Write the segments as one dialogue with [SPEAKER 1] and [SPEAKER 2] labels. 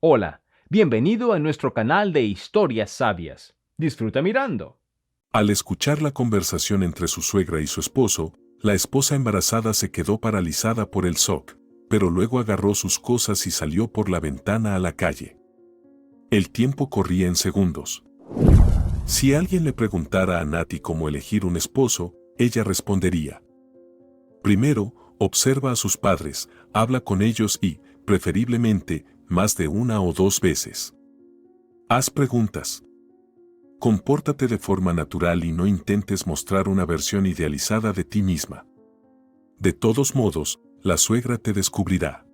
[SPEAKER 1] Hola, bienvenido a nuestro canal de historias sabias. Disfruta mirando.
[SPEAKER 2] Al escuchar la conversación entre su suegra y su esposo, la esposa embarazada se quedó paralizada por el shock, pero luego agarró sus cosas y salió por la ventana a la calle. El tiempo corría en segundos. Si alguien le preguntara a Nati cómo elegir un esposo, ella respondería: primero, observa a sus padres, habla con ellos y, preferiblemente, más de una o dos veces. Haz preguntas. Compórtate de forma natural y no intentes mostrar una versión idealizada de ti misma. De todos modos, la suegra te descubrirá.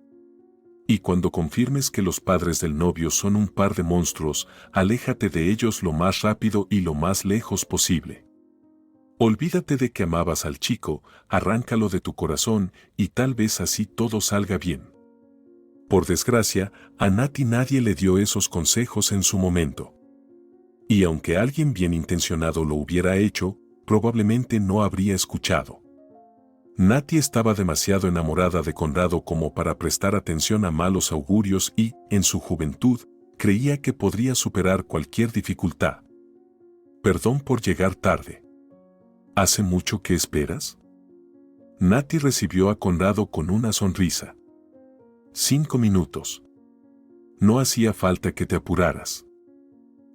[SPEAKER 2] Y cuando confirmes que los padres del novio son un par de monstruos, aléjate de ellos lo más rápido y lo más lejos posible. Olvídate de que amabas al chico, arráncalo de tu corazón y tal vez así todo salga bien. Por desgracia, a Nati nadie le dio esos consejos en su momento. Y aunque alguien bien intencionado lo hubiera hecho, probablemente no habría escuchado. Nati estaba demasiado enamorada de Conrado como para prestar atención a malos augurios y, en su juventud, creía que podría superar cualquier dificultad. Perdón por llegar tarde. ¿Hace mucho que esperas? Nati recibió a Conrado con una sonrisa. 5 minutos. No hacía falta que te apuraras.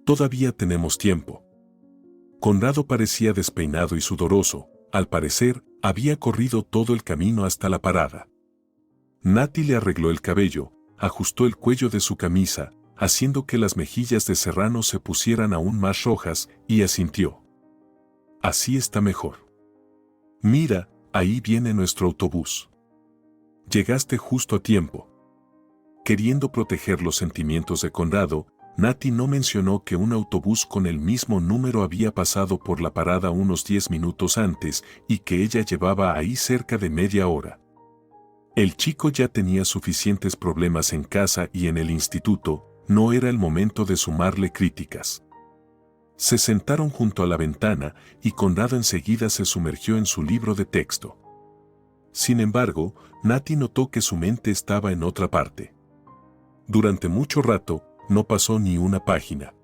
[SPEAKER 2] Todavía tenemos tiempo. Conrado parecía despeinado y sudoroso. Al parecer, había corrido todo el camino hasta la parada. Nati le arregló el cabello, ajustó el cuello de su camisa, haciendo que las mejillas de Serrano se pusieran aún más rojas, y asintió. Así está mejor. Mira, ahí viene nuestro autobús. Llegaste justo a tiempo. Queriendo proteger los sentimientos de Conrado, Nati no mencionó que un autobús con el mismo número había pasado por la parada unos 10 minutos antes y que ella llevaba ahí cerca de media hora. El chico ya tenía suficientes problemas en casa y en el instituto, no era el momento de sumarle críticas. Se sentaron junto a la ventana y Conrado enseguida se sumergió en su libro de texto. Sin embargo, Nati notó que su mente estaba en otra parte. Durante mucho rato, no pasó ni una página.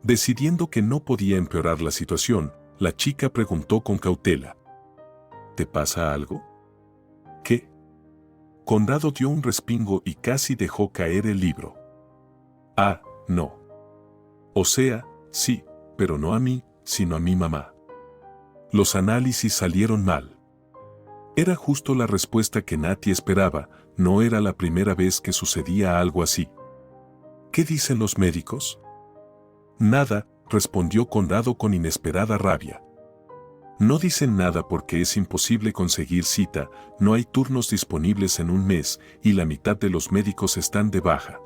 [SPEAKER 2] Decidiendo que no podía empeorar la situación, la chica preguntó con cautela. ¿Te pasa algo? ¿Qué? Conrado dio un respingo y casi dejó caer el libro. Ah, no. O sea, sí, pero no a mí, sino a mi mamá. Los análisis salieron mal. Era justo la respuesta que Nati esperaba, no era la primera vez que sucedía algo así. ¿Qué dicen los médicos? Nada, respondió Conrado con inesperada rabia. No dicen nada porque es imposible conseguir cita, no hay turnos disponibles en un mes y la mitad de los médicos están de baja.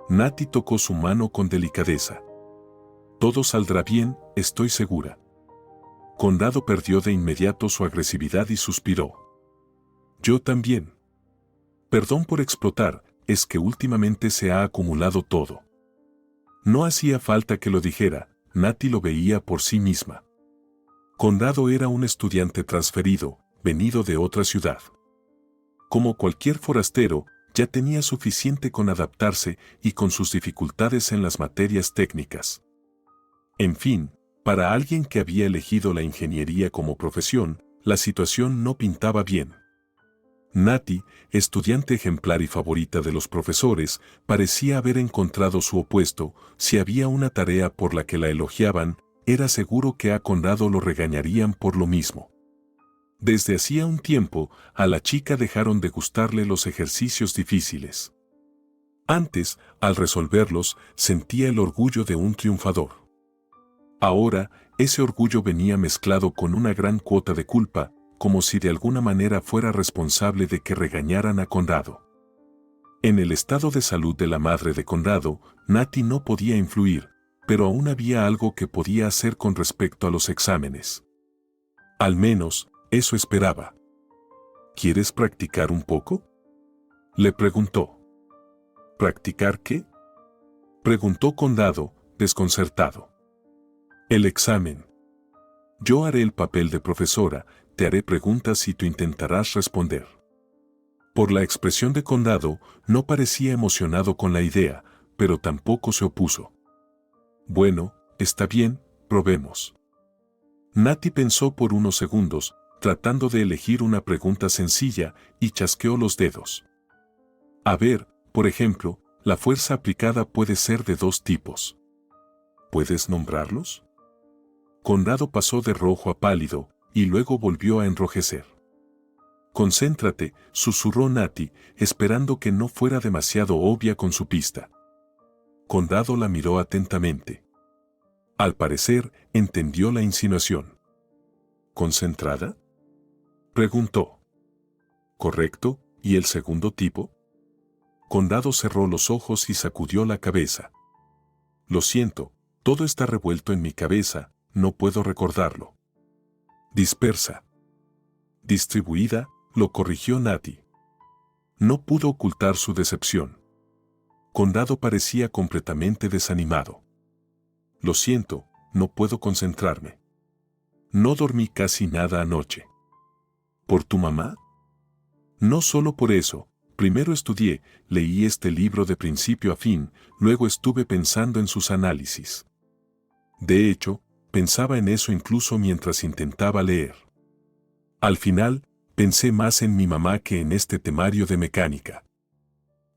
[SPEAKER 2] Nati tocó su mano con delicadeza. Todo saldrá bien, estoy segura. Conrado perdió de inmediato su agresividad y suspiró. Yo también. Perdón por explotar, es que últimamente se ha acumulado todo. No hacía falta que lo dijera, Nati lo veía por sí misma. Conrado era un estudiante transferido, venido de otra ciudad. Como cualquier forastero, ya tenía suficiente con adaptarse y con sus dificultades en las materias técnicas. En fin, para alguien que había elegido la ingeniería como profesión, la situación no pintaba bien. Nati, estudiante ejemplar y favorita de los profesores, parecía haber encontrado su opuesto. Si había una tarea por la que la elogiaban, era seguro que a Conrado lo regañarían por lo mismo. Desde hacía un tiempo, a la chica dejaron de gustarle los ejercicios difíciles. Antes, al resolverlos, sentía el orgullo de un triunfador. Ahora, ese orgullo venía mezclado con una gran cuota de culpa, como si de alguna manera fuera responsable de que regañaran a Conrado. En el estado de salud de la madre de Conrado, Nati no podía influir, pero aún había algo que podía hacer con respecto a los exámenes. Al menos, eso esperaba. ¿Quieres practicar un poco? Le preguntó. ¿Practicar qué? Preguntó Conrado, desconcertado. El examen. Yo haré el papel de profesora, te haré preguntas y tú intentarás responder. Por la expresión de Conrado, no parecía emocionado con la idea, pero tampoco se opuso. Bueno, está bien, probemos. Natty pensó por unos segundos, tratando de elegir una pregunta sencilla, y chasqueó los dedos. A ver, por ejemplo, la fuerza aplicada puede ser de dos tipos. ¿Puedes nombrarlos? Conrado pasó de rojo a pálido, y luego volvió a enrojecer. Concéntrate, susurró Natty, esperando que no fuera demasiado obvia con su pista. Conrado la miró atentamente. Al parecer, entendió la insinuación. ¿Concentrada?, preguntó. Correcto, ¿y el segundo tipo? Conrado cerró los ojos y sacudió la cabeza. Lo siento, todo está revuelto en mi cabeza, no puedo recordarlo. Dispersa. Distribuida, lo corrigió Natty. No pudo ocultar su decepción. Conrado parecía completamente desanimado. Lo siento, no puedo concentrarme. No dormí casi nada anoche. ¿Por tu mamá? No solo por eso. Primero estudié, leí este libro de principio a fin, luego estuve pensando en sus análisis. De hecho, pensaba en eso incluso mientras intentaba leer. Al final, pensé más en mi mamá que en este temario de mecánica.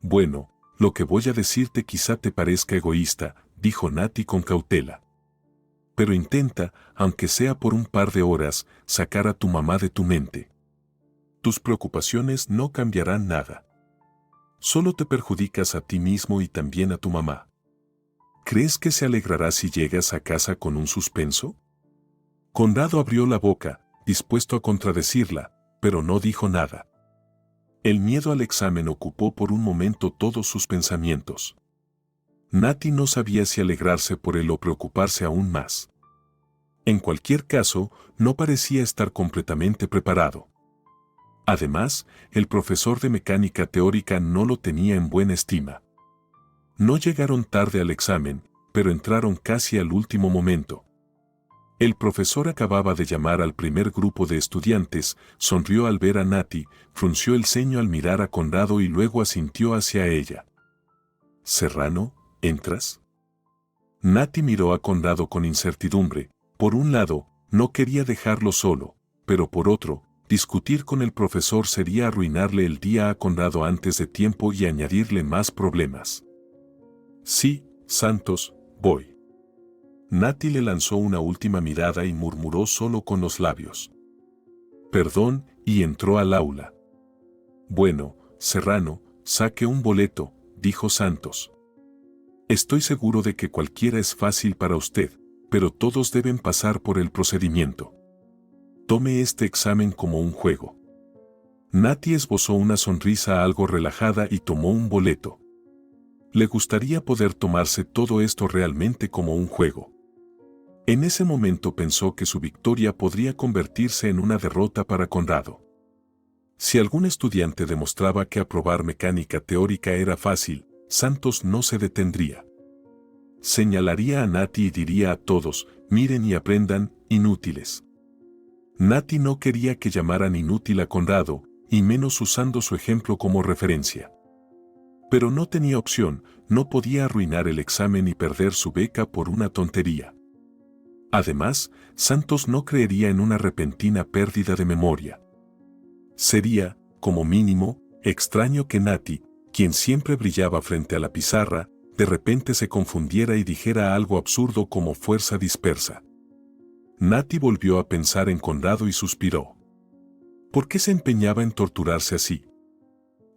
[SPEAKER 2] Bueno, lo que voy a decirte quizá te parezca egoísta, dijo Natty con cautela. Pero intenta, aunque sea por un par de horas, sacar a tu mamá de tu mente. Tus preocupaciones no cambiarán nada. Solo te perjudicas a ti mismo y también a tu mamá. ¿Crees que se alegrará si llegas a casa con un suspenso? Conrado abrió la boca, dispuesto a contradecirla, pero no dijo nada. El miedo al examen ocupó por un momento todos sus pensamientos. Natty no sabía si alegrarse por él o preocuparse aún más. En cualquier caso, no parecía estar completamente preparado. Además, el profesor de mecánica teórica no lo tenía en buena estima. No llegaron tarde al examen, pero entraron casi al último momento. El profesor acababa de llamar al primer grupo de estudiantes, sonrió al ver a Natty, frunció el ceño al mirar a Conrado y luego asintió hacia ella. «Serrano, ¿entras?». Natty miró a Conrado con incertidumbre. Por un lado, no quería dejarlo solo, pero por otro, discutir con el profesor sería arruinarle el día a Conrado antes de tiempo y añadirle más problemas. «Sí, Santos, voy». Natty le lanzó una última mirada y murmuró solo con los labios. «Perdón», y entró al aula. «Bueno, Serrano, saque un boleto», dijo Santos. «Estoy seguro de que cualquiera es fácil para usted, pero todos deben pasar por el procedimiento. Tome este examen como un juego». Natty esbozó una sonrisa algo relajada y tomó un boleto. Le gustaría poder tomarse todo esto realmente como un juego. En ese momento pensó que su victoria podría convertirse en una derrota para Conrado. Si algún estudiante demostraba que aprobar mecánica teórica era fácil, Santos no se detendría. Señalaría a Natty y diría a todos, «Miren y aprendan, inútiles». Natty no quería que llamaran inútil a Conrado, y menos usando su ejemplo como referencia. Pero no tenía opción, no podía arruinar el examen y perder su beca por una tontería. Además, Santos no creería en una repentina pérdida de memoria. Sería, como mínimo, extraño que Natty, quien siempre brillaba frente a la pizarra, de repente se confundiera y dijera algo absurdo como fuerza dispersa. Natty volvió a pensar en Conrado y suspiró. ¿Por qué se empeñaba en torturarse así?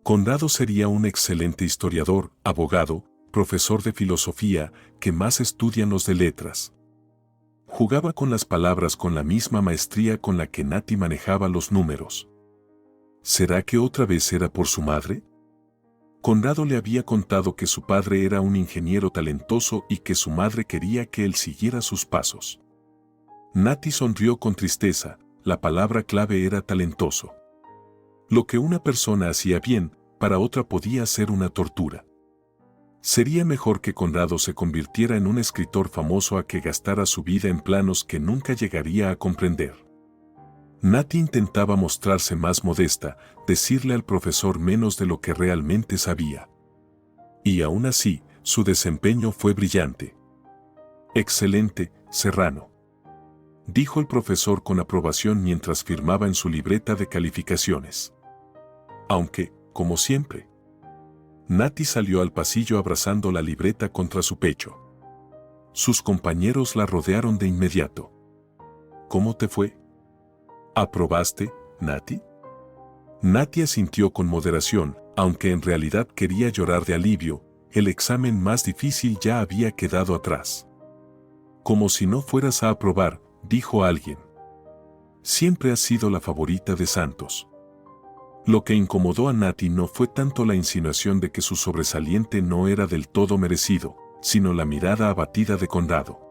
[SPEAKER 2] Conrado sería un excelente historiador, abogado, profesor de filosofía, que más estudian los de letras. Jugaba con las palabras con la misma maestría con la que Natty manejaba los números. ¿Será que otra vez era por su madre? Conrado le había contado que su padre era un ingeniero talentoso y que su madre quería que él siguiera sus pasos. Natty sonrió con tristeza, la palabra clave era talentoso. Lo que una persona hacía bien, para otra podía ser una tortura. Sería mejor que Conrado se convirtiera en un escritor famoso a que gastara su vida en planos que nunca llegaría a comprender. Nati intentaba mostrarse más modesta, decirle al profesor menos de lo que realmente sabía. Y aún así, su desempeño fue brillante. «Excelente, Serrano», dijo el profesor con aprobación mientras firmaba en su libreta de calificaciones. Aunque, como siempre, Nati salió al pasillo abrazando la libreta contra su pecho. Sus compañeros la rodearon de inmediato. «¿Cómo te fue? ¿Aprobaste, Nati?» Nati asintió con moderación, aunque en realidad quería llorar de alivio. El examen más difícil ya había quedado atrás. «Como si no fueras a aprobar», dijo alguien. «Siempre has sido la favorita de Santos». Lo que incomodó a Nati no fue tanto la insinuación de que su sobresaliente no era del todo merecido, sino la mirada abatida de Conrado.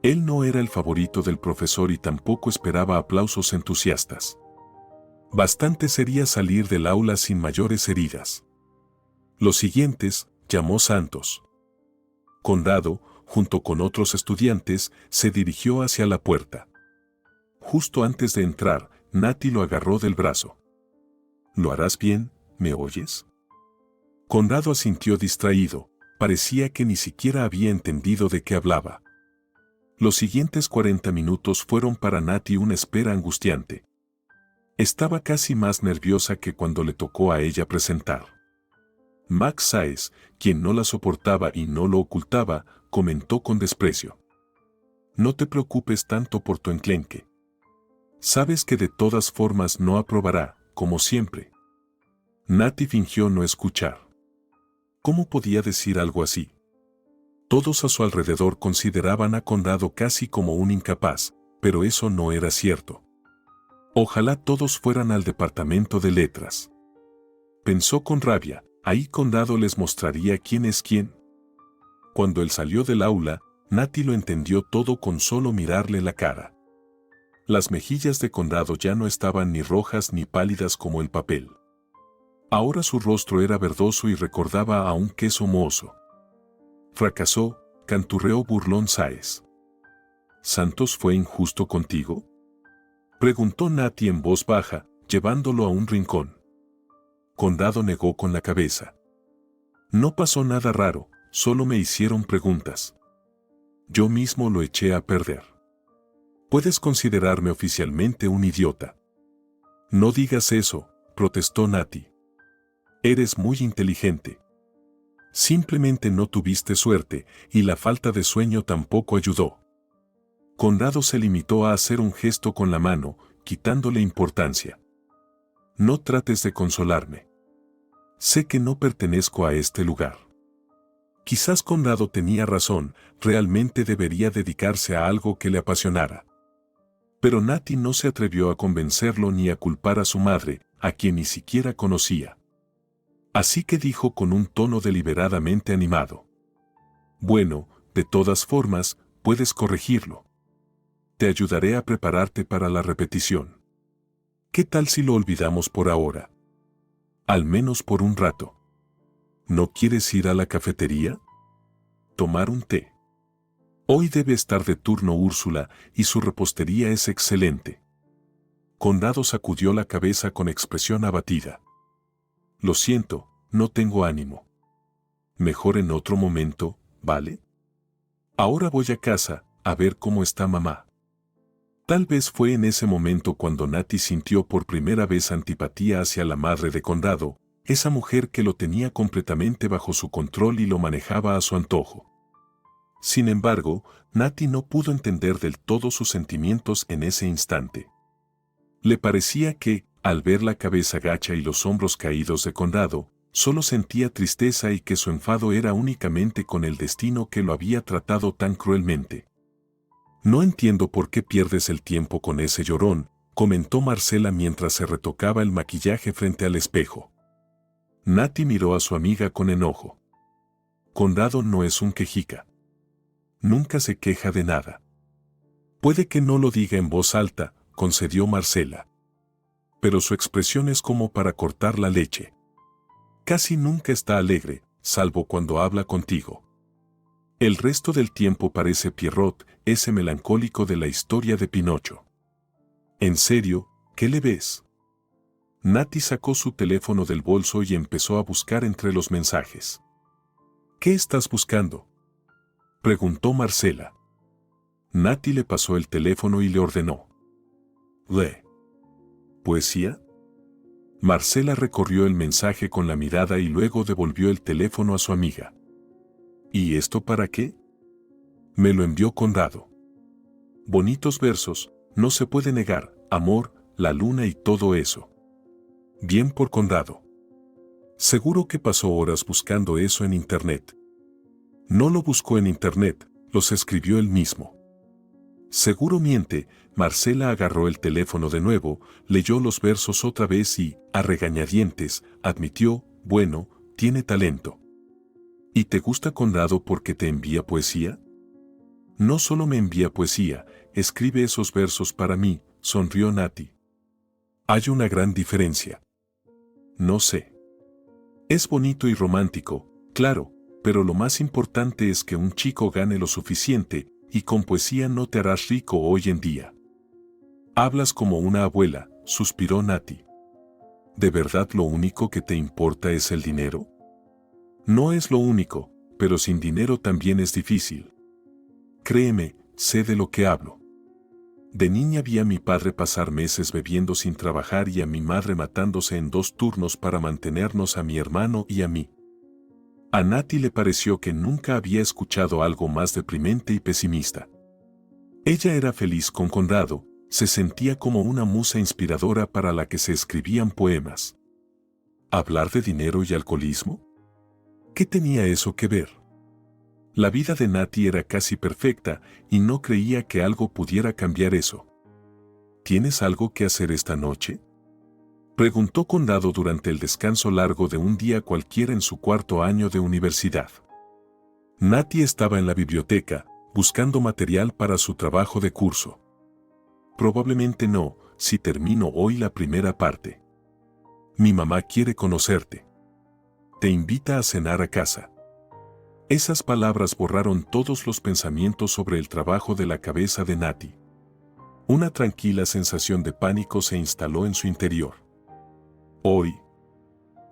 [SPEAKER 2] Él no era el favorito del profesor y tampoco esperaba aplausos entusiastas. Bastante sería salir del aula sin mayores heridas. Los siguientes, llamó Santos. Conrado, junto con otros estudiantes, se dirigió hacia la puerta. Justo antes de entrar, Nati lo agarró del brazo. «¿Lo harás bien? ¿Me oyes?» Conrado asintió distraído, parecía que ni siquiera había entendido de qué hablaba. Los siguientes 40 minutos fueron para Nati una espera angustiante. Estaba casi más nerviosa que cuando le tocó a ella presentar. Max Sáez, quien no la soportaba y no lo ocultaba, comentó con desprecio: «No te preocupes tanto por tu enclenque. Sabes que de todas formas no aprobará, como siempre». Nati fingió no escuchar. ¿Cómo podía decir algo así? Todos a su alrededor consideraban a Conrado casi como un incapaz, pero eso no era cierto. Ojalá todos fueran al departamento de letras. Pensó con rabia, ahí Conrado les mostraría quién es quién. Cuando él salió del aula, Nati lo entendió todo con solo mirarle la cara. Las mejillas de Conrado ya no estaban ni rojas ni pálidas como el papel. Ahora su rostro era verdoso y recordaba a un queso mohoso. «Fracasó», canturreó burlón Sáez. «¿Santos fue injusto contigo?», preguntó Nati en voz baja, llevándolo a un rincón. Conrado negó con la cabeza. «No pasó nada raro, solo me hicieron preguntas. Yo mismo lo eché a perder. Puedes considerarme oficialmente un idiota». «No digas eso», protestó Nati. «Eres muy inteligente. Simplemente no tuviste suerte, y la falta de sueño tampoco ayudó». Conrado se limitó a hacer un gesto con la mano, quitándole importancia. «No trates de consolarme. Sé que no pertenezco a este lugar». Quizás Conrado tenía razón, realmente debería dedicarse a algo que le apasionara. Pero Nati no se atrevió a convencerlo ni a culpar a su madre, a quien ni siquiera conocía. Así que dijo con un tono deliberadamente animado: «Bueno, de todas formas, puedes corregirlo. Te ayudaré a prepararte para la repetición. ¿Qué tal si lo olvidamos por ahora? Al menos por un rato. ¿No quieres ir a la cafetería? ¿Tomar un té? Hoy debe estar de turno Úrsula y su repostería es excelente». Conrado sacudió la cabeza con expresión abatida. «Lo siento, no tengo ánimo. Mejor en otro momento, ¿vale? Ahora voy a casa, a ver cómo está mamá». Tal vez fue en ese momento cuando Nati sintió por primera vez antipatía hacia la madre de Conrado, esa mujer que lo tenía completamente bajo su control y lo manejaba a su antojo. Sin embargo, Nati no pudo entender del todo sus sentimientos en ese instante. Le parecía que, al ver la cabeza gacha y los hombros caídos de Conrado, solo sentía tristeza y que su enfado era únicamente con el destino que lo había tratado tan cruelmente. «No entiendo por qué pierdes el tiempo con ese llorón», comentó Marcela mientras se retocaba el maquillaje frente al espejo. Nati miró a su amiga con enojo. «Conrado no es un quejica. Nunca se queja de nada». «Puede que no lo diga en voz alta», concedió Marcela. «Pero su expresión es como para cortar la leche. Casi nunca está alegre, salvo cuando habla contigo. El resto del tiempo parece Pierrot, ese melancólico de la historia de Pinocho». ¿En serio? ¿Qué le ves? Nati sacó su teléfono del bolso y empezó a buscar entre los mensajes. ¿Qué estás buscando?, preguntó Marcela. Nati le pasó el teléfono y le ordenó: lee. ¿Poesía? Marcela recorrió el mensaje con la mirada y luego devolvió el teléfono a su amiga. ¿Y esto para qué? Me lo envió Conrado. Bonitos versos, no se puede negar, amor, la luna y todo eso. Bien por Conrado. Seguro que pasó horas buscando eso en internet. No lo buscó en internet, los escribió él mismo. Seguro miente. Marcela agarró el teléfono de nuevo, leyó los versos otra vez y, a regañadientes, admitió: bueno, tiene talento. ¿Y te gusta Conrado porque te envía poesía? No solo me envía poesía, escribe esos versos para mí, sonrió Nati. Hay una gran diferencia. No sé. Es bonito y romántico, claro, pero lo más importante es que un chico gane lo suficiente, y con poesía no te harás rico hoy en día. Hablas como una abuela, suspiró Nati. ¿De verdad lo único que te importa es el dinero? No es lo único, pero sin dinero también es difícil. Créeme, sé de lo que hablo. De niña vi a mi padre pasar meses bebiendo sin trabajar y a mi madre matándose en 2 turnos para mantenernos a mi hermano y a mí. A Nati le pareció que nunca había escuchado algo más deprimente y pesimista. Ella era feliz con Conrado, se sentía como una musa inspiradora para la que se escribían poemas. ¿Hablar de dinero y alcoholismo? ¿Qué tenía eso que ver? La vida de Nati era casi perfecta y no creía que algo pudiera cambiar eso. ¿Tienes algo que hacer esta noche?, preguntó Conrado durante el descanso largo de un día cualquiera en su 4º año de universidad. Nati estaba en la biblioteca, buscando material para su trabajo de curso. Probablemente no, si termino hoy la primera parte. Mi mamá quiere conocerte. Te invita a cenar a casa. Esas palabras borraron todos los pensamientos sobre el trabajo de la cabeza de Nati. Una tranquila sensación de pánico se instaló en su interior. Hoy.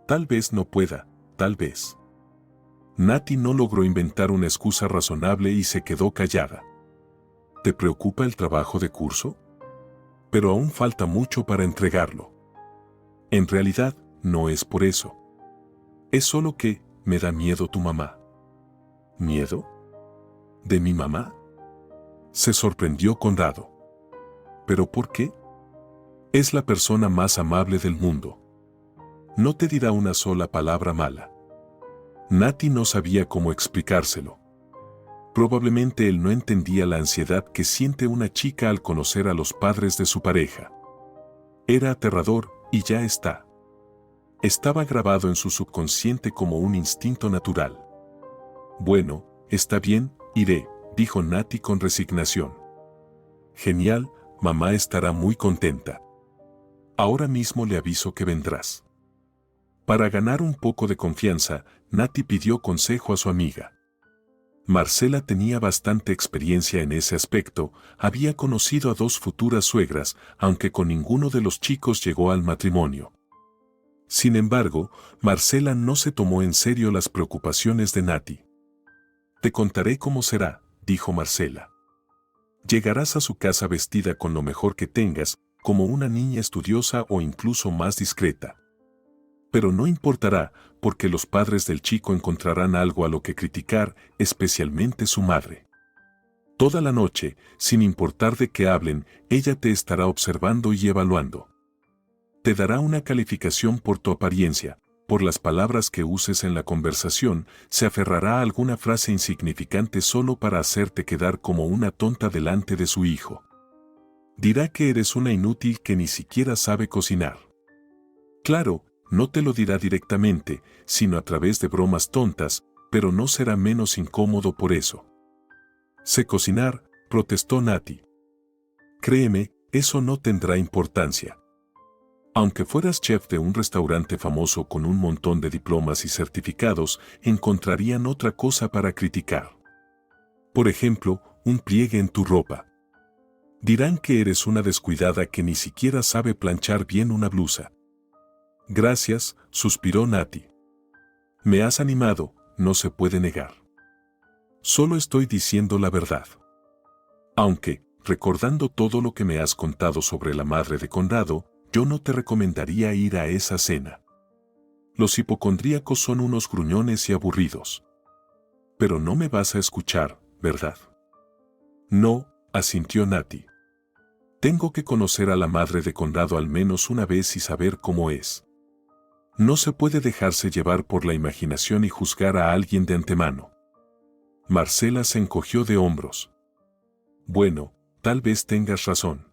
[SPEAKER 2] Tal vez no pueda, tal vez. Nati no logró inventar una excusa razonable y se quedó callada. ¿Te preocupa el trabajo de curso? Pero aún falta mucho para entregarlo. En realidad, no es por eso. Es solo que, me da miedo tu mamá. ¿Miedo? ¿De mi mamá?, se sorprendió Conrado. ¿Pero por qué? Es la persona más amable del mundo. No te dirá una sola palabra mala. Nati no sabía cómo explicárselo. Probablemente él no entendía la ansiedad que siente una chica al conocer a los padres de su pareja. Era aterrador, y ya está. Estaba grabado en su subconsciente como un instinto natural. Bueno, está bien, iré, dijo Nati con resignación. Genial, mamá estará muy contenta. Ahora mismo le aviso que vendrás. Para ganar un poco de confianza, Nati pidió consejo a su amiga. Marcela tenía bastante experiencia en ese aspecto, había conocido a 2 futuras suegras, aunque con ninguno de los chicos llegó al matrimonio. Sin embargo, Marcela no se tomó en serio las preocupaciones de Nati. Te contaré cómo será, dijo Marcela. Llegarás a su casa vestida con lo mejor que tengas, como una niña estudiosa o incluso más discreta. Pero no importará, porque los padres del chico encontrarán algo a lo que criticar, especialmente su madre. Toda la noche, sin importar de qué hablen, ella te estará observando y evaluando. Te dará una calificación por tu apariencia, por las palabras que uses en la conversación, se aferrará a alguna frase insignificante solo para hacerte quedar como una tonta delante de su hijo. Dirá que eres una inútil que ni siquiera sabe cocinar. Claro, no te lo dirá directamente, sino a través de bromas tontas, pero no será menos incómodo por eso. Sé cocinar, protestó Nati. Créeme, eso no tendrá importancia. Aunque fueras chef de un restaurante famoso con un montón de diplomas y certificados, encontrarían otra cosa para criticar. Por ejemplo, un pliegue en tu ropa. Dirán que eres una descuidada que ni siquiera sabe planchar bien una blusa. Gracias, suspiró Nati. Me has animado, no se puede negar. Solo estoy diciendo la verdad. Aunque, recordando todo lo que me has contado sobre la madre de Conrado, yo no te recomendaría ir a esa cena. Los hipocondríacos son unos gruñones y aburridos. Pero no me vas a escuchar, ¿verdad? No, asintió Nati. Tengo que conocer a la madre de Conrado al menos una vez y saber cómo es. No se puede dejarse llevar por la imaginación y juzgar a alguien de antemano. Marcela se encogió de hombros. Bueno, tal vez tengas razón.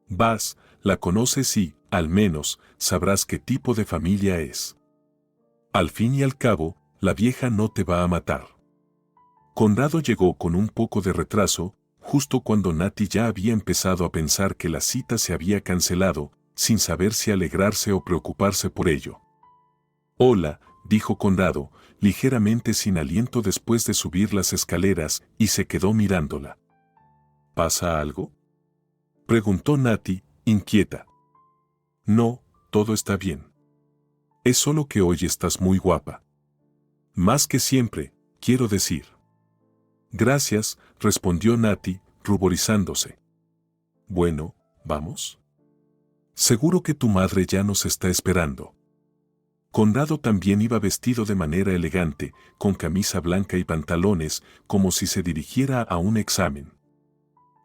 [SPEAKER 2] Vas, la conoces y, al menos, sabrás qué tipo de familia es. Al fin y al cabo, la vieja no te va a matar. Conrado llegó con un poco de retraso, justo cuando Nati ya había empezado a pensar que la cita se había cancelado, sin saber si alegrarse o preocuparse por ello. Hola, dijo Conrado, ligeramente sin aliento después de subir las escaleras, y se quedó mirándola. ¿Pasa algo?, preguntó Nati, inquieta. No, todo está bien. Es solo que hoy estás muy guapa. Más que siempre, quiero decir. Gracias, respondió Nati, ruborizándose. Bueno, ¿vamos? Seguro que tu madre ya nos está esperando. Conrado también iba vestido de manera elegante, con camisa blanca y pantalones, como si se dirigiera a un examen.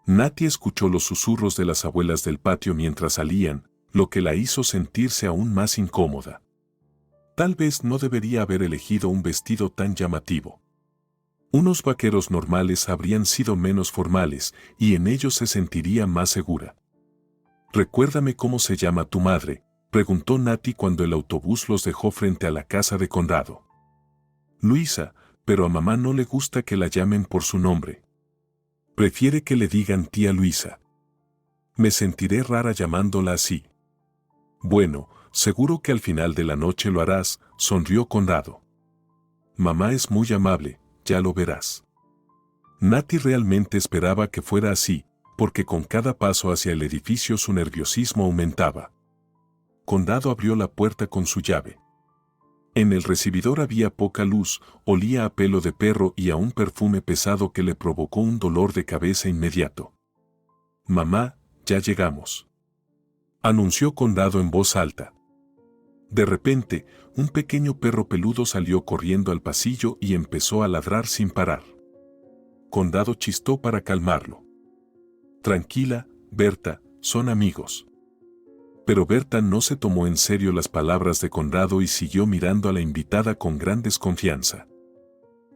[SPEAKER 2] Nati escuchó los susurros de las abuelas del patio mientras salían, lo que la hizo sentirse aún más incómoda. Tal vez no debería haber elegido un vestido tan llamativo. Unos vaqueros normales habrían sido menos formales, y en ellos se sentiría más segura. «Recuérdame cómo se llama tu madre», preguntó Nati cuando el autobús los dejó frente a la casa de Conrado. «Luisa, pero a mamá no le gusta que la llamen por su nombre. Prefiere que le digan tía Luisa. Me sentiré rara llamándola así». «Bueno, seguro que al final de la noche lo harás», sonrió Conrado. «Mamá es muy amable, ya lo verás». Nati realmente esperaba que fuera así, porque con cada paso hacia el edificio su nerviosismo aumentaba. Conrado abrió la puerta con su llave. En el recibidor había poca luz, olía a pelo de perro y a un perfume pesado que le provocó un dolor de cabeza inmediato. «Mamá, ya llegamos», anunció Conrado en voz alta. De repente, un pequeño perro peludo salió corriendo al pasillo y empezó a ladrar sin parar. Conrado chistó para calmarlo. «Tranquila, Berta, son amigos». Pero Berta no se tomó en serio las palabras de Conrado y siguió mirando a la invitada con gran desconfianza.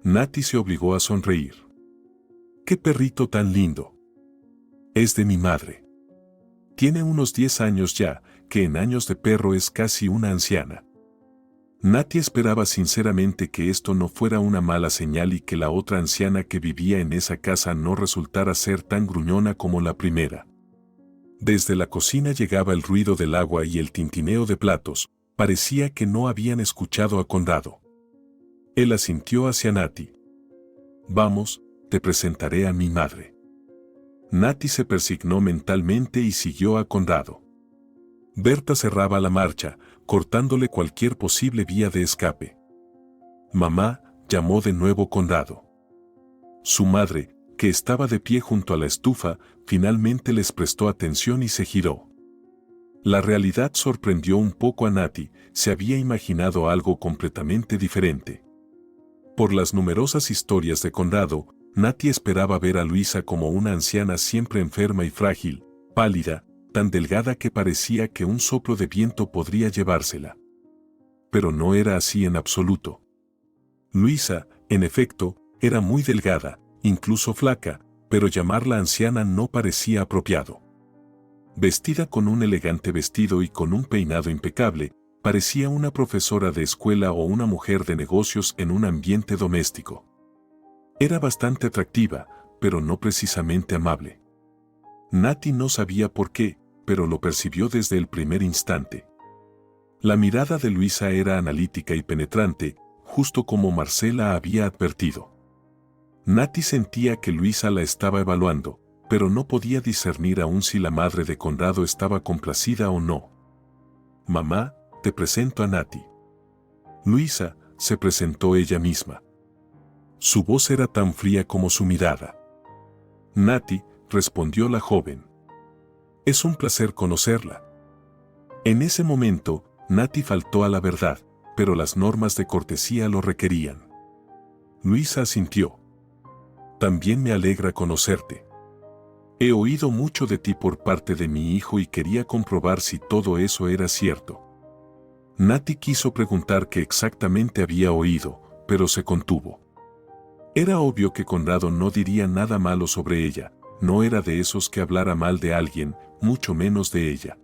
[SPEAKER 2] Nati se obligó a sonreír. «¡Qué perrito tan lindo! Es de mi madre. Tiene unos 10 años ya, que en años de perro es casi una anciana». Nati esperaba sinceramente que esto no fuera una mala señal y que la otra anciana que vivía en esa casa no resultara ser tan gruñona como la primera. Desde la cocina llegaba el ruido del agua y el tintineo de platos, parecía que no habían escuchado a Conrado. Él asintió hacia Nati. «Vamos, te presentaré a mi madre». Nati se persignó mentalmente y siguió a Conrado. Berta cerraba la marcha, cortándole cualquier posible vía de escape. «Mamá», llamó de nuevo Conrado. Su madre, que estaba de pie junto a la estufa, finalmente les prestó atención y se giró. La realidad sorprendió un poco a Nati, se había imaginado algo completamente diferente. Por las numerosas historias de Conrado, Nati esperaba ver a Luisa como una anciana siempre enferma y frágil, pálida, tan delgada que parecía que un soplo de viento podría llevársela. Pero no era así en absoluto. Luisa, en efecto, era muy delgada, incluso flaca, pero llamarla anciana no parecía apropiado. Vestida con un elegante vestido y con un peinado impecable, parecía una profesora de escuela o una mujer de negocios en un ambiente doméstico. Era bastante atractiva, pero no precisamente amable. Nati no sabía por qué, pero lo percibió desde el primer instante. La mirada de Luisa era analítica y penetrante, justo como Marcela había advertido. Nati sentía que Luisa la estaba evaluando, pero no podía discernir aún si la madre de Conrado estaba complacida o no. «Mamá, te presento a Nati». «Luisa», se presentó ella misma. Su voz era tan fría como su mirada. «Nati», respondió la joven. «Es un placer conocerla». En ese momento, Nati faltó a la verdad, pero las normas de cortesía lo requerían. Luisa asintió. «También me alegra conocerte. He oído mucho de ti por parte de mi hijo y quería comprobar si todo eso era cierto». Nati quiso preguntar qué exactamente había oído, pero se contuvo. Era obvio que Conrado no diría nada malo sobre ella, no era de esos que hablara mal de alguien, mucho menos de ella.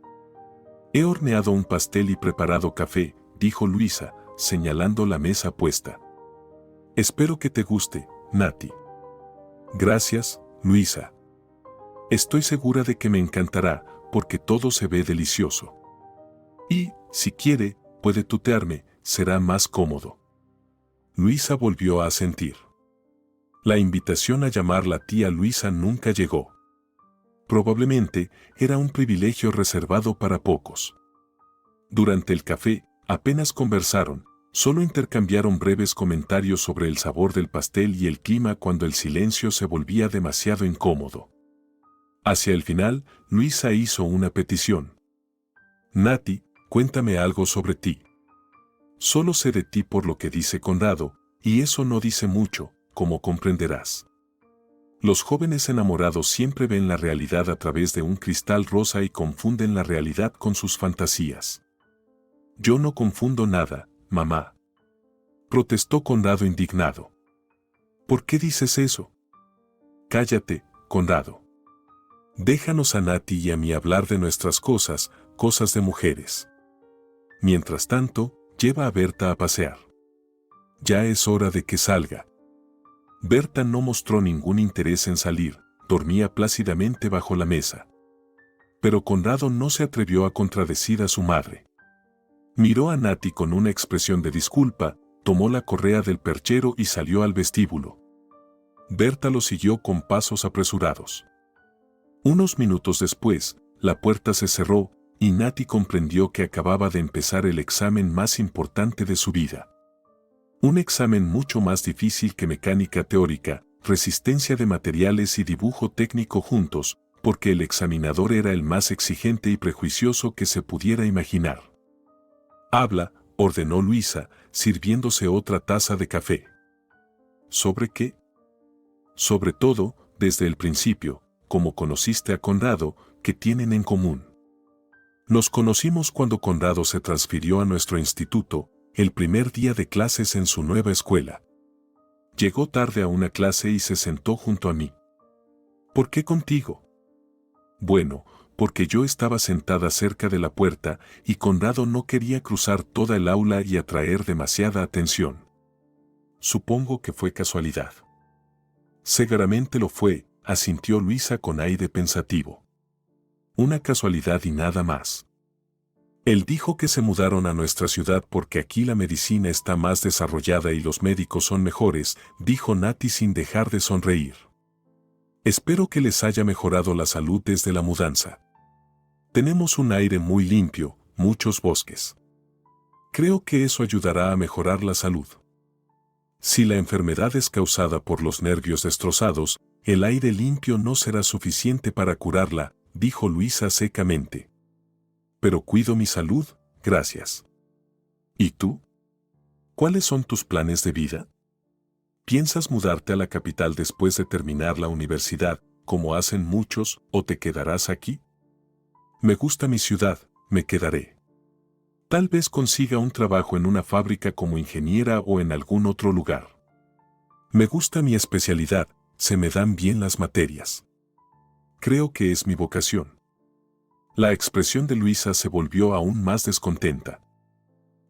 [SPEAKER 2] «He horneado un pastel y preparado café», dijo Luisa, señalando la mesa puesta. «Espero que te guste, Nati». «Gracias, Luisa. Estoy segura de que me encantará, porque todo se ve delicioso. Y, si quiere, puede tutearme, será más cómodo». Luisa volvió a asentir. La invitación a llamarla tía Luisa nunca llegó. Probablemente era un privilegio reservado para pocos. Durante el café, apenas conversaron, solo intercambiaron breves comentarios sobre el sabor del pastel y el clima cuando el silencio se volvía demasiado incómodo. Hacia el final, Luisa hizo una petición. «Nati, cuéntame algo sobre ti. Solo sé de ti por lo que dice Conrado, y eso no dice mucho, como comprenderás. Los jóvenes enamorados siempre ven la realidad a través de un cristal rosa y confunden la realidad con sus fantasías». «Yo no confundo nada, mamá», protestó Conrado indignado. «¿Por qué dices eso?» «Cállate, Conrado. Déjanos a Nati y a mí hablar de nuestras cosas, cosas de mujeres. Mientras tanto, lleva a Berta a pasear. Ya es hora de que salga». Berta no mostró ningún interés en salir, dormía plácidamente bajo la mesa. Pero Conrado no se atrevió a contradecir a su madre. Miró a Nati con una expresión de disculpa, tomó la correa del perchero y salió al vestíbulo. Berta lo siguió con pasos apresurados. Unos minutos después, la puerta se cerró y Nati comprendió que acababa de empezar el examen más importante de su vida. Un examen mucho más difícil que mecánica teórica, resistencia de materiales y dibujo técnico juntos, porque el examinador era el más exigente y prejuicioso que se pudiera imaginar. «Habla», ordenó Luisa, sirviéndose otra taza de café. «¿Sobre qué?» «Sobre todo, desde el principio, cómo conociste a Conrado, qué tienen en común». «Nos conocimos cuando Conrado se transfirió a nuestro instituto, el primer día de clases en su nueva escuela. Llegó tarde a una clase y se sentó junto a mí». «¿Por qué contigo?» «Bueno, porque yo estaba sentada cerca de la puerta y Conrado no quería cruzar toda el aula y atraer demasiada atención». «Supongo que fue casualidad». «Seguramente lo fue», asintió Luisa con aire pensativo. «Una casualidad y nada más. Él dijo que se mudaron a nuestra ciudad porque aquí la medicina está más desarrollada y los médicos son mejores», dijo Nati sin dejar de sonreír. «Espero que les haya mejorado la salud desde la mudanza. Tenemos un aire muy limpio, muchos bosques. Creo que eso ayudará a mejorar la salud. Si la enfermedad es causada por los nervios destrozados, el aire limpio no será suficiente para curarla», dijo Luisa secamente. «Pero cuido mi salud, gracias». «¿Y tú? ¿Cuáles son tus planes de vida? ¿Piensas mudarte a la capital después de terminar la universidad, como hacen muchos, o te quedarás aquí?» «Me gusta mi ciudad, me quedaré. Tal vez consiga un trabajo en una fábrica como ingeniera o en algún otro lugar. Me gusta mi especialidad, se me dan bien las materias. Creo que es mi vocación». La expresión de Luisa se volvió aún más descontenta.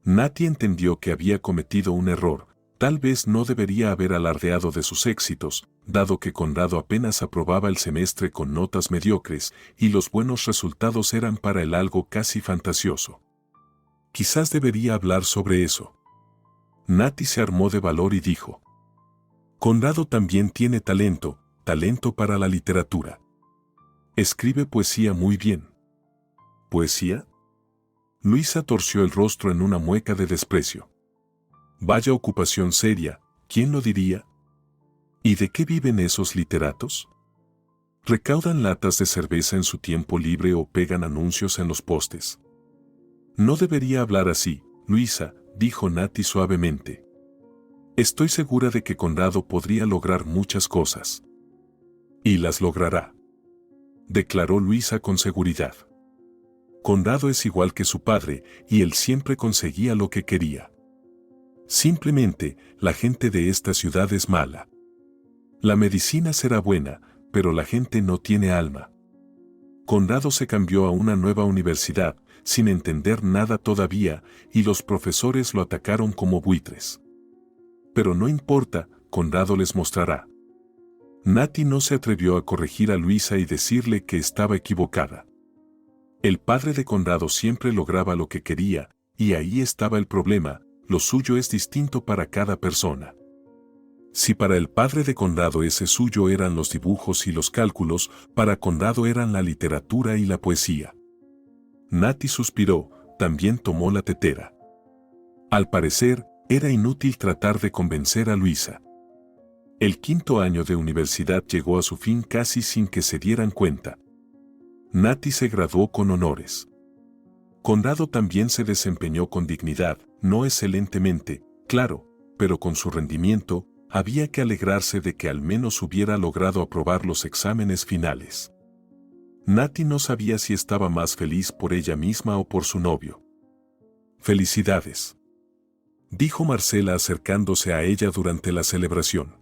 [SPEAKER 2] Nati entendió que había cometido un error, tal vez no debería haber alardeado de sus éxitos, dado que Conrado apenas aprobaba el semestre con notas mediocres y los buenos resultados eran para él algo casi fantasioso. Quizás debería hablar sobre eso. Nati se armó de valor y dijo: «Conrado también tiene talento, talento para la literatura. Escribe poesía muy bien. ¿Poesía? Luisa torció el rostro en una mueca de desprecio. Vaya ocupación seria, ¿quién lo diría? ¿Y de qué viven esos literatos? ¿Recaudan latas de cerveza en su tiempo libre o pegan anuncios en los postes? No debería hablar así, Luisa, dijo Nati suavemente. Estoy segura de que Conrado podría lograr muchas cosas. Y las logrará, declaró Luisa con seguridad. Conrado es igual que su padre, y él siempre conseguía lo que quería. Simplemente, la gente de esta ciudad es mala. La medicina será buena, pero la gente no tiene alma. Conrado se cambió a una nueva universidad, sin entender nada todavía, y los profesores lo atacaron como buitres. Pero no importa, Conrado les mostrará. Nati no se atrevió a corregir a Luisa y decirle que estaba equivocada. El padre de Conrado siempre lograba lo que quería, y ahí estaba el problema, lo suyo es distinto para cada persona. Si para el padre de Conrado ese suyo eran los dibujos y los cálculos, para Conrado eran la literatura y la poesía. Nati suspiró, también tomó la tetera. Al parecer, era inútil tratar de convencer a Luisa. El quinto año de universidad llegó a su fin casi sin que se dieran cuenta. Nati se graduó con honores. Conrado también se desempeñó con dignidad, no excelentemente, claro, pero con su rendimiento, había que alegrarse de que al menos hubiera logrado aprobar los exámenes finales. Nati no sabía si estaba más feliz por ella misma o por su novio. «Felicidades», dijo Marcela acercándose a ella durante la celebración.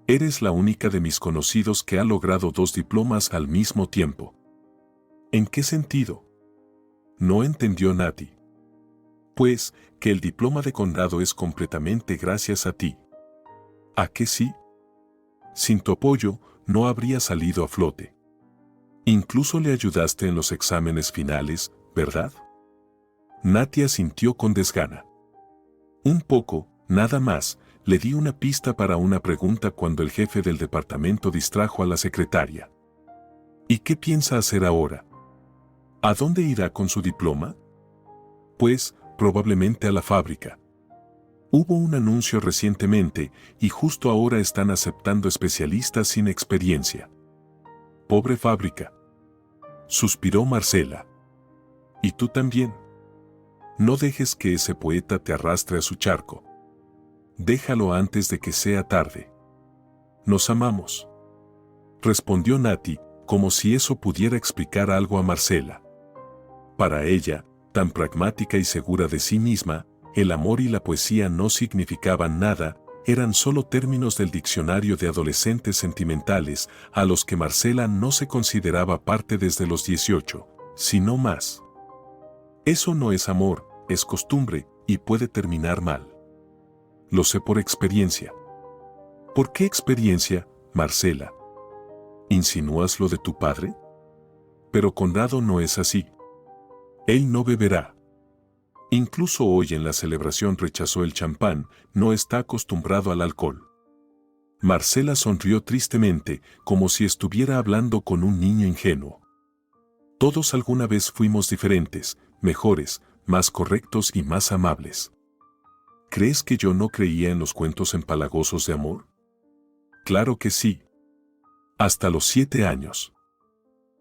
[SPEAKER 2] «Eres la única de mis conocidos que ha logrado 2 diplomas al mismo tiempo». ¿En qué sentido? No entendió Nati. Pues, que el diploma de Conrado es completamente gracias a ti. ¿A qué sí? Sin tu apoyo, no habría salido a flote. Incluso le ayudaste en los exámenes finales, ¿verdad? Nati asintió con desgana. Un poco, nada más, le di una pista para una pregunta cuando el jefe del departamento distrajo a la secretaria. ¿Y qué piensa hacer ahora? ¿A dónde irá con su diploma? Pues, probablemente a la fábrica. Hubo un anuncio recientemente y justo ahora están aceptando especialistas sin experiencia. Pobre fábrica. Suspiró Marcela. Y tú también. No dejes que ese poeta te arrastre a su charco. Déjalo antes de que sea tarde. Nos amamos. Respondió Nati, como si eso pudiera explicar algo a Marcela. Para ella, tan pragmática y segura de sí misma, el amor y la poesía no significaban nada, eran solo términos del diccionario de adolescentes sentimentales a los que Marcela no se consideraba parte desde los 18, sino más. Eso no es amor, es costumbre, y puede terminar mal. Lo sé por experiencia. ¿Por qué experiencia, Marcela? ¿Insinúas lo de tu padre? Pero Conrado no es así. Él no beberá. Incluso hoy en la celebración rechazó el champán, no está acostumbrado al alcohol. Marcela sonrió tristemente, como si estuviera hablando con un niño ingenuo. Todos alguna vez fuimos diferentes, mejores, más correctos y más amables. ¿Crees que yo no creía en los cuentos empalagosos de amor? Claro que sí. Hasta los 7 años.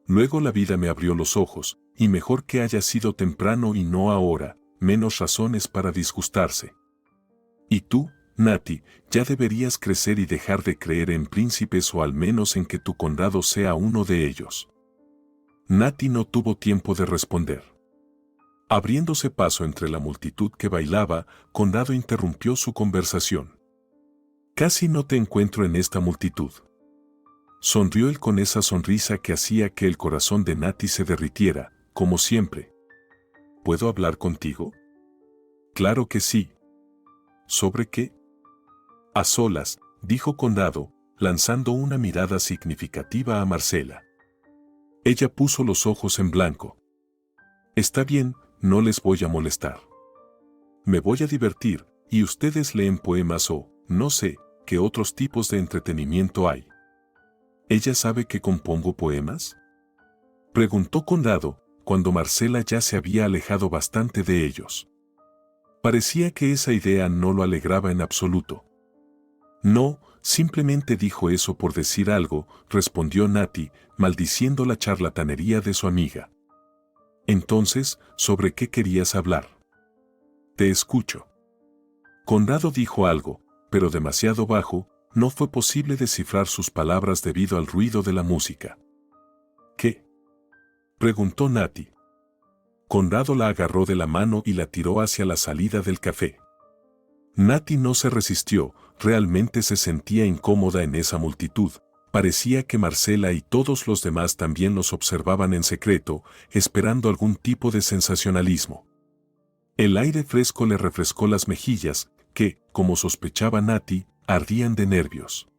[SPEAKER 2] Luego la vida me abrió los ojos, y mejor que haya sido temprano y no ahora, menos razones para disgustarse. Y tú, Nati, ya deberías crecer y dejar de creer en príncipes o al menos en que tu Conrado sea uno de ellos. Nati no tuvo tiempo de responder. Abriéndose paso entre la multitud que bailaba, Conrado interrumpió su conversación. Casi no te encuentro en esta multitud. Sonrió él con esa sonrisa que hacía que el corazón de Nati se derritiera, como siempre. ¿Puedo hablar contigo? Claro que sí. ¿Sobre qué? A solas, dijo Conrado, lanzando una mirada significativa a Marcela. Ella puso los ojos en blanco. Está bien, no les voy a molestar. Me voy a divertir, y ustedes leen poemas o, no sé, qué otros tipos de entretenimiento hay. ¿Ella sabe que compongo poemas? Preguntó Conrado, cuando Marcela ya se había alejado bastante de ellos. Parecía que esa idea no lo alegraba en absoluto. No, simplemente dijo eso por decir algo, respondió Nati, maldiciendo la charlatanería de su amiga. Entonces, ¿sobre qué querías hablar? Te escucho. Conrado dijo algo, pero demasiado bajo, no fue posible descifrar sus palabras debido al ruido de la música. ¿Qué? Preguntó Nati. Conrado la agarró de la mano y la tiró hacia la salida del café. Nati no se resistió, realmente se sentía incómoda en esa multitud. Parecía que Marcela y todos los demás también los observaban en secreto, esperando algún tipo de sensacionalismo. El aire fresco le refrescó las mejillas, que, como sospechaba Nati, ardían de nervios.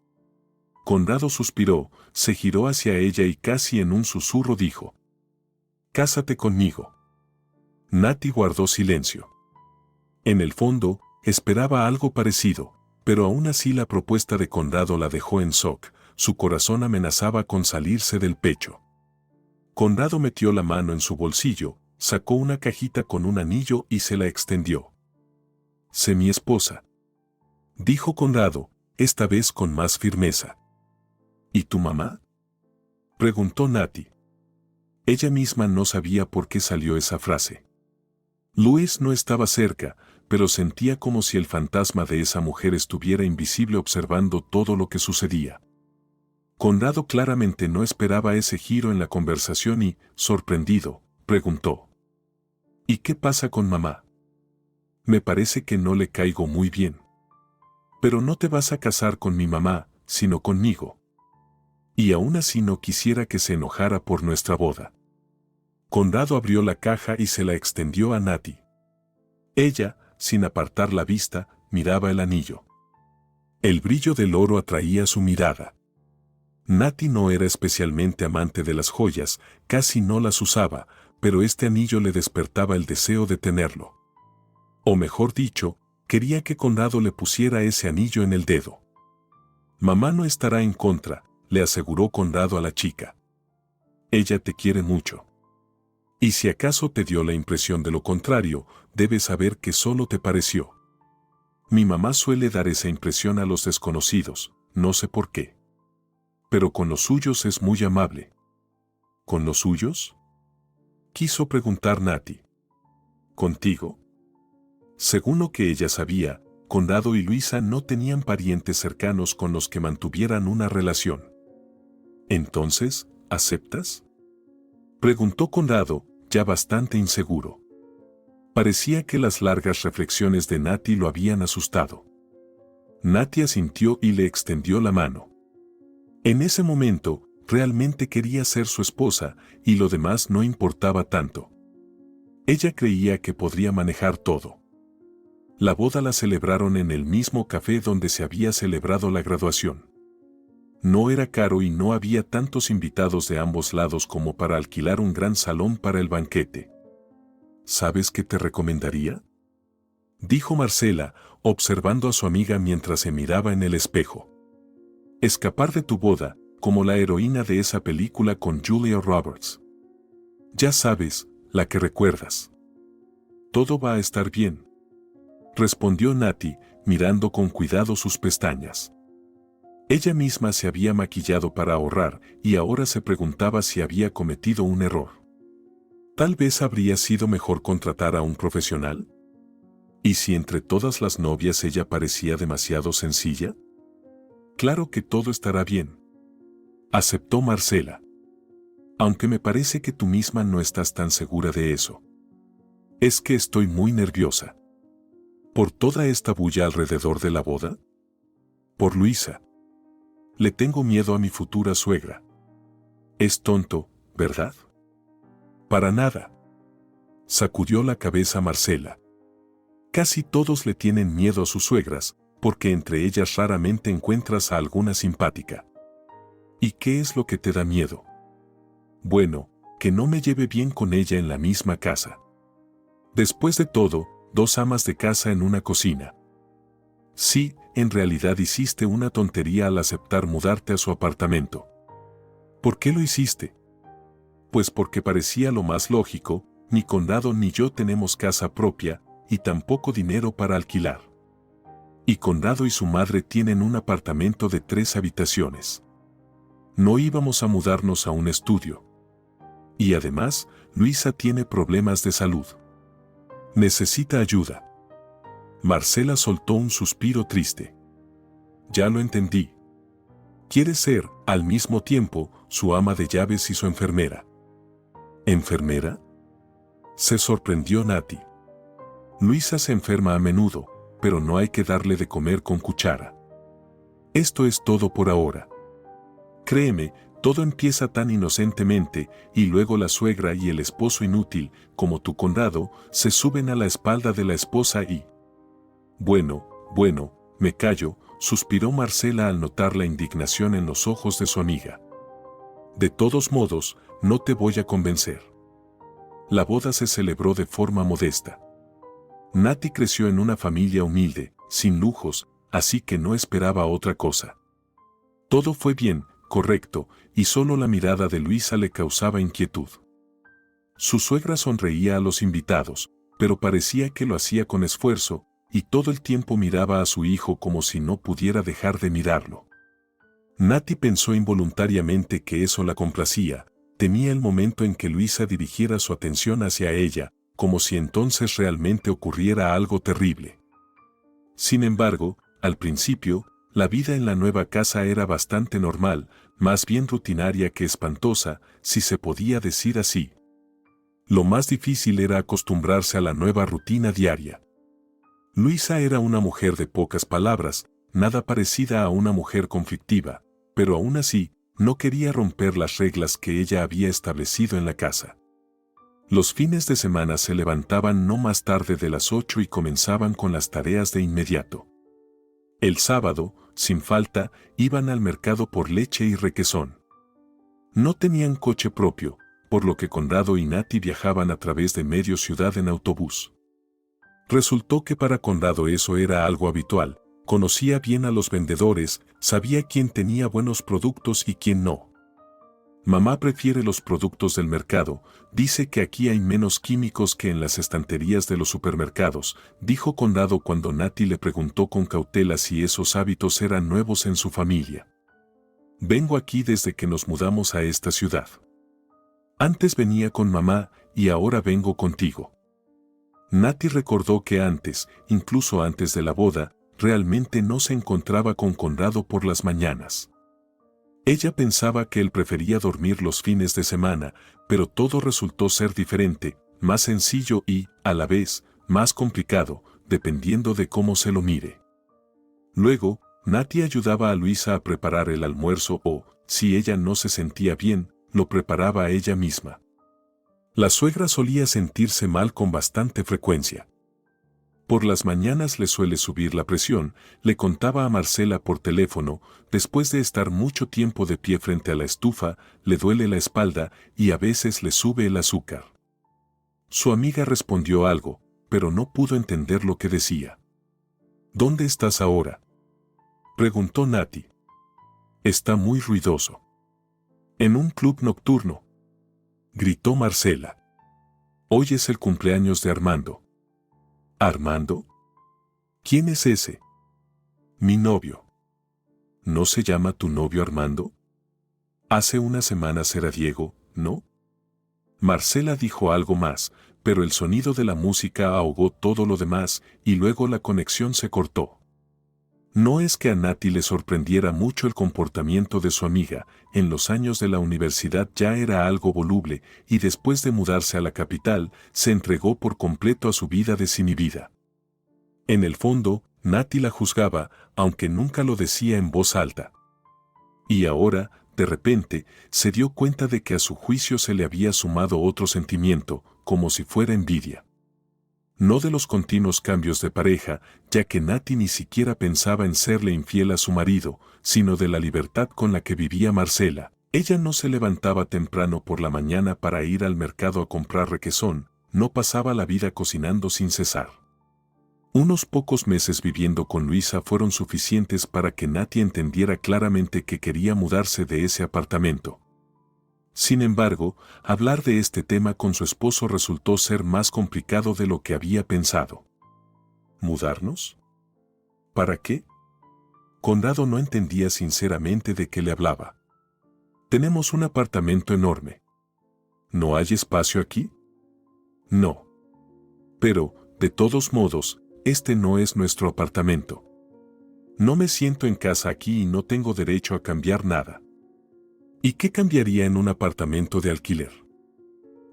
[SPEAKER 2] Conrado suspiró, se giró hacia ella y casi en un susurro dijo: «Cásate conmigo». Nati guardó silencio. En el fondo, esperaba algo parecido, pero aún así la propuesta de Conrado la dejó en shock, su corazón amenazaba con salirse del pecho. Conrado metió la mano en su bolsillo, sacó una cajita con un anillo y se la extendió. «Sé mi esposa», dijo Conrado, esta vez con más firmeza. «¿Y tu mamá?», preguntó Nati. Ella misma no sabía por qué salió esa frase. Luis no estaba cerca, pero sentía como si el fantasma de esa mujer estuviera invisible observando todo lo que sucedía. Conrado claramente no esperaba ese giro en la conversación y, sorprendido, preguntó: «¿Y qué pasa con mamá? Me parece que no le caigo muy bien. Pero no te vas a casar con mi mamá, sino conmigo. Y aún así no quisiera que se enojara por nuestra boda». Conrado abrió la caja y se la extendió a Nati. Ella, sin apartar la vista, miraba el anillo. El brillo del oro atraía su mirada. Nati no era especialmente amante de las joyas, casi no las usaba, pero este anillo le despertaba el deseo de tenerlo. O mejor dicho, quería que Conrado le pusiera ese anillo en el dedo. «Mamá no estará en contra», le aseguró Conrado a la chica. «Ella te quiere mucho. Y si acaso te dio la impresión de lo contrario, debes saber que solo te pareció. Mi mamá suele dar esa impresión a los desconocidos, no sé por qué. Pero con los suyos es muy amable». «¿Con los suyos?», quiso preguntar Nati. «¿Contigo?». Según lo que ella sabía, Conrado y Luisa no tenían parientes cercanos con los que mantuvieran una relación. «Entonces, ¿aceptas?», preguntó Conrado, ya bastante inseguro. Parecía que las largas reflexiones de Nati lo habían asustado. Nati asintió y le extendió la mano. En ese momento, realmente quería ser su esposa, y lo demás no importaba tanto. Ella creía que podría manejar todo. La boda la celebraron en el mismo café donde se había celebrado la graduación. No era caro y no había tantos invitados de ambos lados como para alquilar un gran salón para el banquete. «¿Sabes qué te recomendaría?», dijo Marcela, observando a su amiga mientras se miraba en el espejo. «Escapar de tu boda, como la heroína de esa película con Julia Roberts. Ya sabes, la que recuerdas. Todo va a estar bien», respondió Nati, mirando con cuidado sus pestañas. Ella misma se había maquillado para ahorrar y ahora se preguntaba si había cometido un error. Tal vez habría sido mejor contratar a un profesional. ¿Y si entre todas las novias ella parecía demasiado sencilla? «Claro que todo estará bien», aceptó Marcela. «Aunque me parece que tú misma no estás tan segura de eso. Es que estoy muy nerviosa». «¿Por toda esta bulla alrededor de la boda?». «Por Luisa. Le tengo miedo a mi futura suegra». «Es tonto, ¿verdad?». «Para nada», sacudió la cabeza Marcela. «Casi todos le tienen miedo a sus suegras, porque entre ellas raramente encuentras a alguna simpática». «¿Y qué es lo que te da miedo?». «Bueno, que no me lleve bien con ella en la misma casa. Después de todo, 2 amas de casa en una cocina». «Sí, en realidad hiciste una tontería al aceptar mudarte a su apartamento». «¿Por qué lo hiciste?». pues porque parecía lo más lógico, ni Conrado ni yo tenemos casa propia, y tampoco dinero para alquilar. Y Conrado y su madre tienen un apartamento de 3 habitaciones. No íbamos a mudarnos a un estudio. Y además, Luisa tiene problemas de salud. Necesita ayuda. Marcela soltó un suspiro triste. Ya lo entendí. Quiere ser, al mismo tiempo, su ama de llaves y su enfermera. ¿Enfermera? Se sorprendió Nati. Luisa se enferma a menudo, pero no hay que darle de comer con cuchara. Esto es todo por ahora. Créeme, todo empieza tan inocentemente, y luego la suegra y el esposo inútil, como tu Conrado, se suben a la espalda de la esposa y... Bueno, me callo, suspiró Marcela al notar la indignación en los ojos de su amiga. De todos modos, no te voy a convencer. La boda se celebró de forma modesta. Nati creció en una familia humilde, sin lujos, así que no esperaba otra cosa. Todo fue bien, correcto, y solo la mirada de Luisa le causaba inquietud. Su suegra sonreía a los invitados, pero parecía que lo hacía con esfuerzo, y todo el tiempo miraba a su hijo como si no pudiera dejar de mirarlo. Nati pensó involuntariamente que eso la complacía, temía el momento en que Luisa dirigiera su atención hacia ella, como si entonces realmente ocurriera algo terrible. Sin embargo, al principio, la vida en la nueva casa era bastante normal, más bien rutinaria que espantosa, si se podía decir así. Lo más difícil era acostumbrarse a la nueva rutina diaria. Luisa era una mujer de pocas palabras, nada parecida a una mujer conflictiva, pero aún así, no quería romper las reglas que ella había establecido en la casa. Los fines de semana se levantaban no más tarde de las 8 y comenzaban con las tareas de inmediato. El sábado, sin falta, iban al mercado por leche y requesón. No tenían coche propio, por lo que Conrado y Nati viajaban a través de medio ciudad en autobús. Resultó que para Conrado eso era algo habitual, conocía bien a los vendedores, sabía quién tenía buenos productos y quién no. Mamá prefiere los productos del mercado, dice que aquí hay menos químicos que en las estanterías de los supermercados, dijo Conrado cuando Nati le preguntó con cautela si esos hábitos eran nuevos en su familia. Vengo aquí desde que nos mudamos a esta ciudad. Antes venía con mamá y ahora vengo contigo. Nati recordó que antes, incluso antes de la boda, realmente no se encontraba con Conrado por las mañanas. Ella pensaba que él prefería dormir los fines de semana, pero todo resultó ser diferente, más sencillo y, a la vez, más complicado, dependiendo de cómo se lo mire. Luego, Nati ayudaba a Luisa a preparar el almuerzo o, si ella no se sentía bien, lo preparaba a ella misma. La suegra solía sentirse mal con bastante frecuencia. Por las mañanas le suele subir la presión, le contaba a Marcela por teléfono, después de estar mucho tiempo de pie frente a la estufa, le duele la espalda y a veces le sube el azúcar. Su amiga respondió algo, pero no pudo entender lo que decía. ¿Dónde estás ahora?, preguntó Nati. Está muy ruidoso. En un club nocturno, gritó Marcela. Hoy es el cumpleaños de Armando. ¿Armando? ¿Quién es ese? Mi novio. ¿No se llama tu novio Armando? Hace unas semanas era Diego, ¿no? Marcela dijo algo más, pero el sonido de la música ahogó todo lo demás y luego la conexión se cortó. No es que a Nati le sorprendiera mucho el comportamiento de su amiga, en los años de la universidad ya era algo voluble y después de mudarse a la capital, se entregó por completo a su vida desinhibida. En el fondo, Nati la juzgaba, aunque nunca lo decía en voz alta. Y ahora, de repente, se dio cuenta de que a su juicio se le había sumado otro sentimiento, como si fuera envidia. No de los continuos cambios de pareja, ya que Nati ni siquiera pensaba en serle infiel a su marido, sino de la libertad con la que vivía Marcela. Ella no se levantaba temprano por la mañana para ir al mercado a comprar requesón, no pasaba la vida cocinando sin cesar. Unos pocos meses viviendo con Luisa fueron suficientes para que Nati entendiera claramente que quería mudarse de ese apartamento. Sin embargo, hablar de este tema con su esposo resultó ser más complicado de lo que había pensado. ¿Mudarnos? ¿Para qué? Conrado no entendía sinceramente de qué le hablaba. Tenemos un apartamento enorme. ¿No hay espacio aquí? No. Pero, de todos modos, este no es nuestro apartamento. No me siento en casa aquí y no tengo derecho a cambiar nada. ¿Y qué cambiaría en un apartamento de alquiler?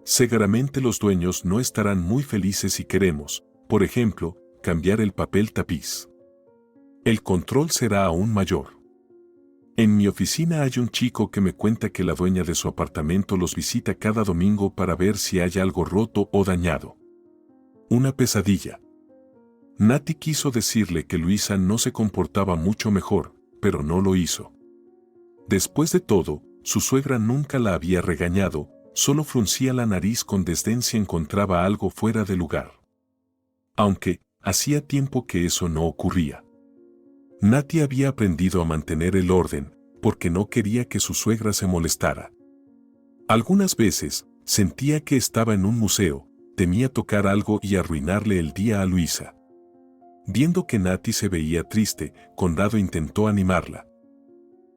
[SPEAKER 2] Seguramente los dueños no estarán muy felices si queremos, por ejemplo, cambiar el papel tapiz. El control será aún mayor. En mi oficina hay un chico que me cuenta que la dueña de su apartamento los visita cada domingo para ver si hay algo roto o dañado. Una pesadilla. Nati quiso decirle que Luisa no se comportaba mucho mejor, pero no lo hizo. Después de todo, su suegra nunca la había regañado, solo fruncía la nariz con desdén si encontraba algo fuera de lugar. Aunque, hacía tiempo que eso no ocurría. Nati había aprendido a mantener el orden, porque no quería que su suegra se molestara. Algunas veces, sentía que estaba en un museo, temía tocar algo y arruinarle el día a Luisa. Viendo que Nati se veía triste, Conrado intentó animarla.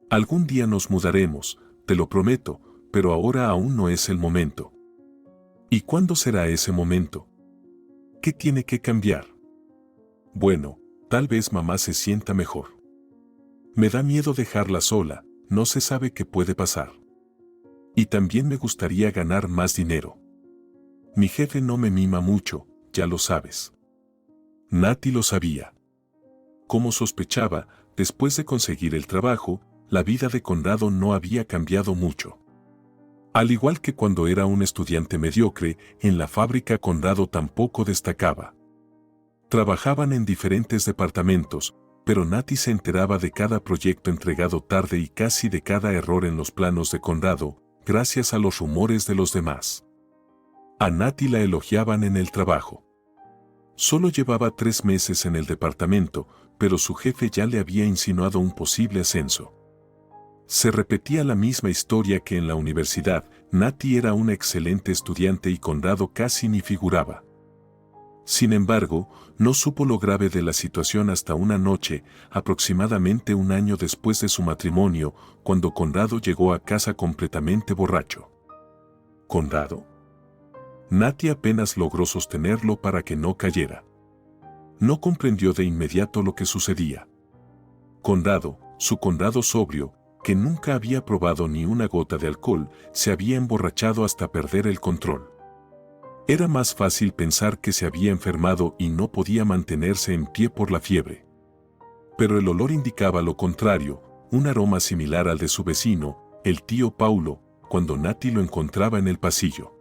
[SPEAKER 2] Algún día nos mudaremos, te lo prometo, pero ahora aún no es el momento. ¿Y cuándo será ese momento? ¿Qué tiene que cambiar? Bueno, tal vez mamá se sienta mejor. Me da miedo dejarla sola, no se sabe qué puede pasar. Y también me gustaría ganar más dinero. Mi jefe no me mima mucho, ya lo sabes. Nati lo sabía. Como sospechaba, después de conseguir el trabajo, la vida de Conrado no había cambiado mucho. Al igual que cuando era un estudiante mediocre, en la fábrica Conrado tampoco destacaba. Trabajaban en diferentes departamentos, pero Nati se enteraba de cada proyecto entregado tarde y casi de cada error en los planos de Conrado, gracias a los rumores de los demás. A Nati la elogiaban en el trabajo. Solo llevaba 3 meses en el departamento, pero su jefe ya le había insinuado un posible ascenso. Se repetía la misma historia que en la universidad, Nati era una excelente estudiante y Conrado casi ni figuraba. Sin embargo, no supo lo grave de la situación hasta una noche, aproximadamente un año después de su matrimonio, cuando Conrado llegó a casa completamente borracho. ¿Conrado? Nati apenas logró sostenerlo para que no cayera. No comprendió de inmediato lo que sucedía. Conrado, su Conrado sobrio, que nunca había probado ni una gota de alcohol, se había emborrachado hasta perder el control. Era más fácil pensar que se había enfermado y no podía mantenerse en pie por la fiebre. Pero el olor indicaba lo contrario, un aroma similar al de su vecino, el tío Paulo, cuando Nati lo encontraba en el pasillo.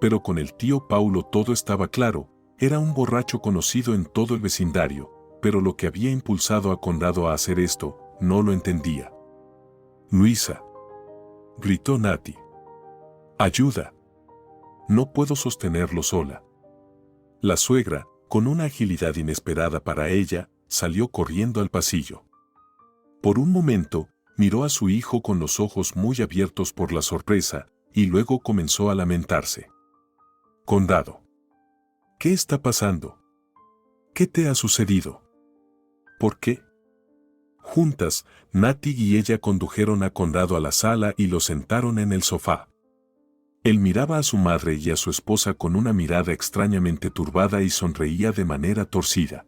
[SPEAKER 2] Pero con el tío Paulo todo estaba claro, era un borracho conocido en todo el vecindario, pero lo que había impulsado a Conrado a hacer esto, no lo entendía. «Luisa», gritó Nati. «Ayuda. No puedo sostenerlo sola». La suegra, con una agilidad inesperada para ella, salió corriendo al pasillo. Por un momento, miró a su hijo con los ojos muy abiertos por la sorpresa, y luego comenzó a lamentarse. «Conrado, ¿qué está pasando? ¿Qué te ha sucedido? ¿Por qué?» Juntas, Nati y ella condujeron a Conrado a la sala y lo sentaron en el sofá. Él miraba a su madre y a su esposa con una mirada extrañamente turbada y sonreía de manera torcida.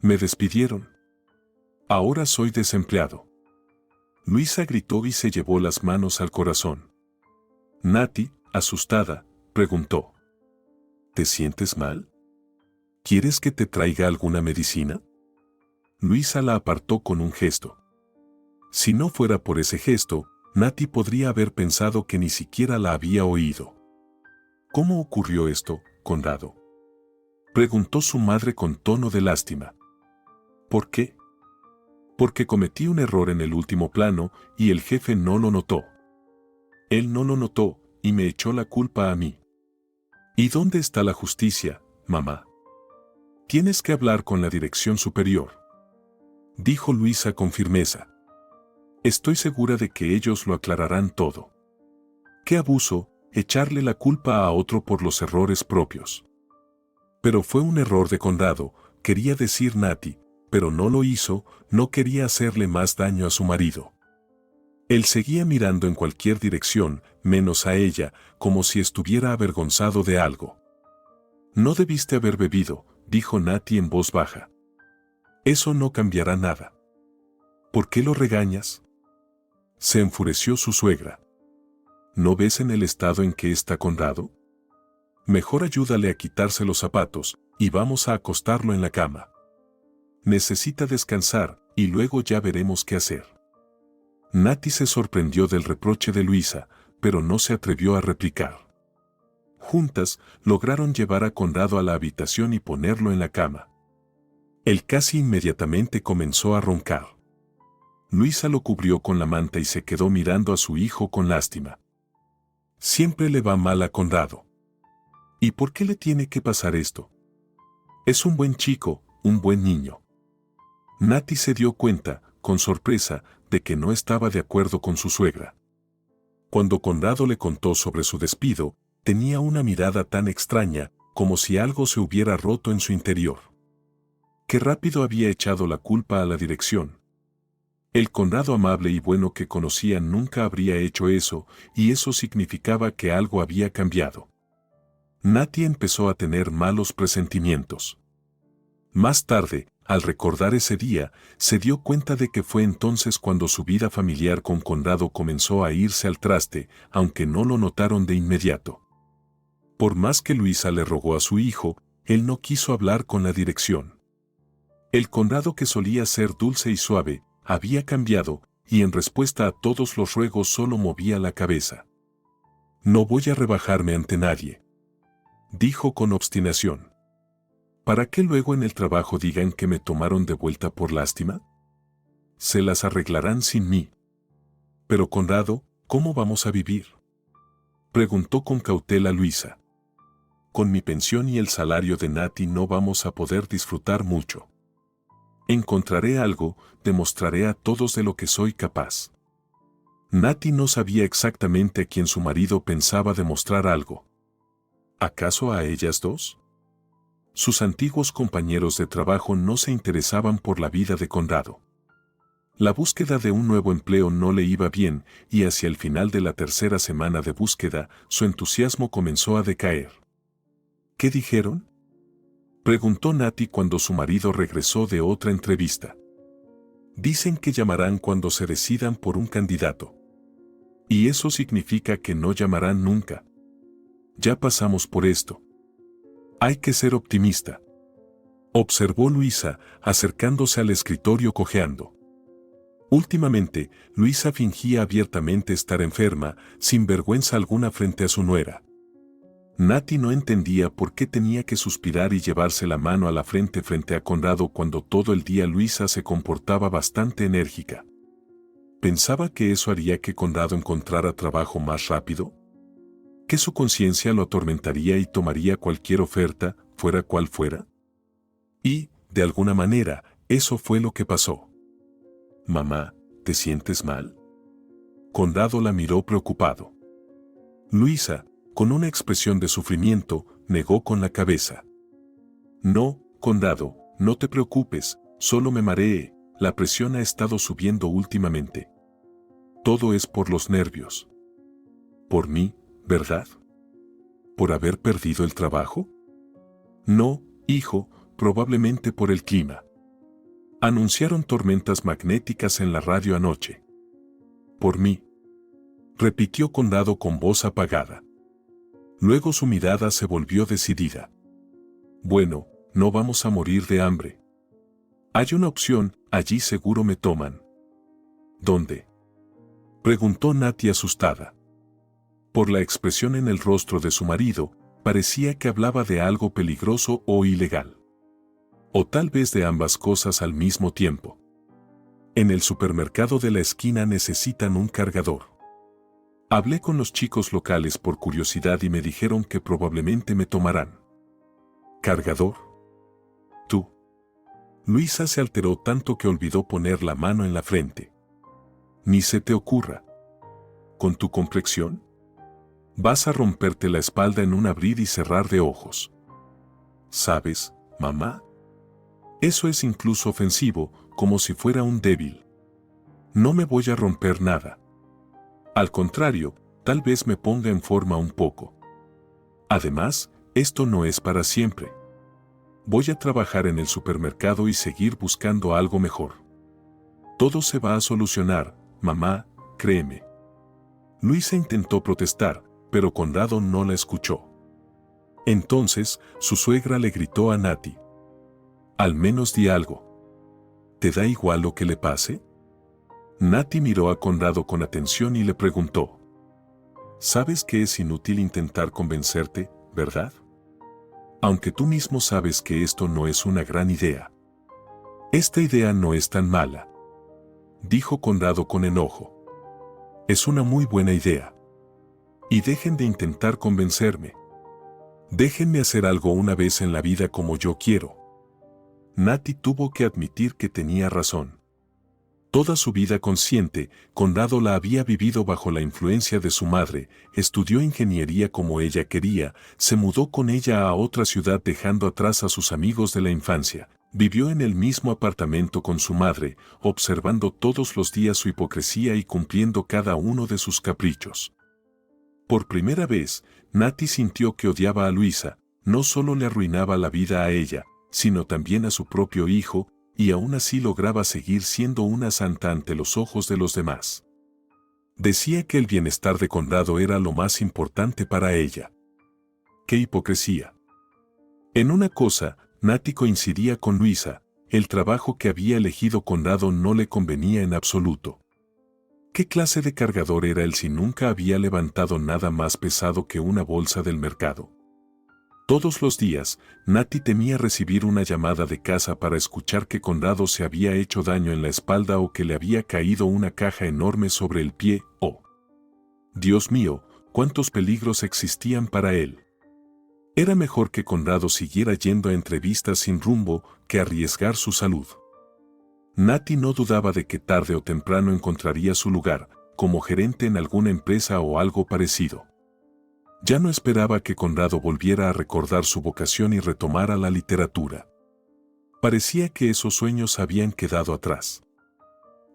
[SPEAKER 2] «Me despidieron. Ahora soy desempleado». Luisa gritó y se llevó las manos al corazón. Nati, asustada, preguntó: «¿Te sientes mal? ¿Quieres que te traiga alguna medicina?» Luisa la apartó con un gesto. Si no fuera por ese gesto, Nati podría haber pensado que ni siquiera la había oído. «¿Cómo ocurrió esto, Conrado?», preguntó su madre con tono de lástima. «¿Por qué?». «Porque cometí un error en el último plano y el jefe no lo notó. Él no lo notó y me echó la culpa a mí». «¿Y dónde está la justicia, mamá?». «Tienes que hablar con la dirección superior», dijo Luisa con firmeza. «Estoy segura de que ellos lo aclararán todo». ¡Qué abuso, echarle la culpa a otro por los errores propios! Pero fue un error de Conrado, quería decir Nati, pero no lo hizo, no quería hacerle más daño a su marido. Él seguía mirando en cualquier dirección, menos a ella, como si estuviera avergonzado de algo. No debiste haber bebido, dijo Nati en voz baja. Eso no cambiará nada. ¿Por qué lo regañas? Se enfureció su suegra. ¿No ves en el estado en que está Conrado? Mejor ayúdale a quitarse los zapatos, y vamos a acostarlo en la cama. Necesita descansar, y luego ya veremos qué hacer. Nati se sorprendió del reproche de Luisa, pero no se atrevió a replicar. Juntas, lograron llevar a Conrado a la habitación y ponerlo en la cama. Él casi inmediatamente comenzó a roncar. Luisa lo cubrió con la manta y se quedó mirando a su hijo con lástima. Siempre le va mal a Conrado. ¿Y por qué le tiene que pasar esto? Es un buen chico, un buen niño. Nati se dio cuenta, con sorpresa, de que no estaba de acuerdo con su suegra. Cuando Conrado le contó sobre su despido, tenía una mirada tan extraña, como si algo se hubiera roto en su interior. Qué rápido había echado la culpa a la dirección. El Conrado amable y bueno que conocía nunca habría hecho eso, y eso significaba que algo había cambiado. Nati empezó a tener malos presentimientos. Más tarde, al recordar ese día, se dio cuenta de que fue entonces cuando su vida familiar con Conrado comenzó a irse al traste, aunque no lo notaron de inmediato. Por más que Luisa le rogó a su hijo, él no quiso hablar con la dirección. El Conrado que solía ser dulce y suave, había cambiado, y en respuesta a todos los ruegos solo movía la cabeza. No voy a rebajarme ante nadie, dijo con obstinación. ¿Para qué luego en el trabajo digan que me tomaron de vuelta por lástima? Se las arreglarán sin mí. Pero Conrado, ¿cómo vamos a vivir? Preguntó con cautela Luisa. Con mi pensión y el salario de Nati no vamos a poder disfrutar mucho. Encontraré algo, demostraré a todos de lo que soy capaz. Nati no sabía exactamente a quién su marido pensaba demostrar algo. ¿Acaso a ellas dos? Sus antiguos compañeros de trabajo no se interesaban por la vida de Conrado. La búsqueda de un nuevo empleo no le iba bien, y hacia el final de la tercera semana de búsqueda, su entusiasmo comenzó a decaer. ¿Qué dijeron?, preguntó Nati cuando su marido regresó de otra entrevista. Dicen que llamarán cuando se decidan por un candidato. Y eso significa que no llamarán nunca. Ya pasamos por esto. Hay que ser optimista, observó Luisa, acercándose al escritorio cojeando. Últimamente, Luisa fingía abiertamente estar enferma, sin vergüenza alguna frente a su nuera. Nati no entendía por qué tenía que suspirar y llevarse la mano a la frente a Conrado cuando todo el día Luisa se comportaba bastante enérgica. ¿Pensaba que eso haría que Conrado encontrara trabajo más rápido? ¿Que su conciencia lo atormentaría y tomaría cualquier oferta, fuera cual fuera? Y, de alguna manera, eso fue lo que pasó. Mamá, ¿te sientes mal? Conrado la miró preocupado. Luisa, con una expresión de sufrimiento, negó con la cabeza. No, Conrado, no te preocupes, solo me mareé, la presión ha estado subiendo últimamente. Todo es por los nervios. Por mí, ¿verdad? ¿Por haber perdido el trabajo? No, hijo, probablemente por el clima. Anunciaron tormentas magnéticas en la radio anoche. Por mí, repitió Conrado con voz apagada. Luego su mirada se volvió decidida. Bueno, no vamos a morir de hambre. Hay una opción, allí seguro me toman. ¿Dónde?, preguntó Nati asustada. Por la expresión en el rostro de su marido, parecía que hablaba de algo peligroso o ilegal. O tal vez de ambas cosas al mismo tiempo. En el supermercado de la esquina necesitan un cargador. Hablé con los chicos locales por curiosidad y me dijeron que probablemente me tomarán. ¿Cargador? ¿Tú? Luisa se alteró tanto que olvidó poner la mano en la frente. Ni se te ocurra. ¿Con tu complexión? Vas a romperte la espalda en un abrir y cerrar de ojos. ¿Sabes, mamá? Eso es incluso ofensivo, como si fuera un débil. No me voy a romper nada. Al contrario, tal vez me ponga en forma un poco. Además, esto no es para siempre. Voy a trabajar en el supermercado y seguir buscando algo mejor. Todo se va a solucionar, mamá, créeme. Luisa intentó protestar, pero Conrado no la escuchó. Entonces, su suegra le gritó a Nati. Al menos di algo. ¿Te da igual lo que le pase? Nati miró a Conrado con atención y le preguntó. Sabes que es inútil intentar convencerte, ¿verdad? Aunque tú mismo sabes que esto no es una gran idea. Esta idea no es tan mala, dijo Conrado con enojo. Es una muy buena idea. Y dejen de intentar convencerme. Déjenme hacer algo una vez en la vida como yo quiero. Nati tuvo que admitir que tenía razón. Toda su vida consciente, Conrado la había vivido bajo la influencia de su madre, estudió ingeniería como ella quería, se mudó con ella a otra ciudad dejando atrás a sus amigos de la infancia, vivió en el mismo apartamento con su madre, observando todos los días su hipocresía y cumpliendo cada uno de sus caprichos. Por primera vez, Nati sintió que odiaba a Luisa, no solo le arruinaba la vida a ella, sino también a su propio hijo, y aún así lograba seguir siendo una santa ante los ojos de los demás. Decía que el bienestar de Conrado era lo más importante para ella. ¡Qué hipocresía! En una cosa, Nati coincidía con Luisa, el trabajo que había elegido Conrado no le convenía en absoluto. ¿Qué clase de cargador era él si nunca había levantado nada más pesado que una bolsa del mercado? Todos los días, Nati temía recibir una llamada de casa para escuchar que Conrado se había hecho daño en la espalda o que le había caído una caja enorme sobre el pie, o... Dios mío, cuántos peligros existían para él. Era mejor que Conrado siguiera yendo a entrevistas sin rumbo que arriesgar su salud. Nati no dudaba de que tarde o temprano encontraría su lugar, como gerente en alguna empresa o algo parecido. Ya no esperaba que Conrado volviera a recordar su vocación y retomara la literatura. Parecía que esos sueños habían quedado atrás.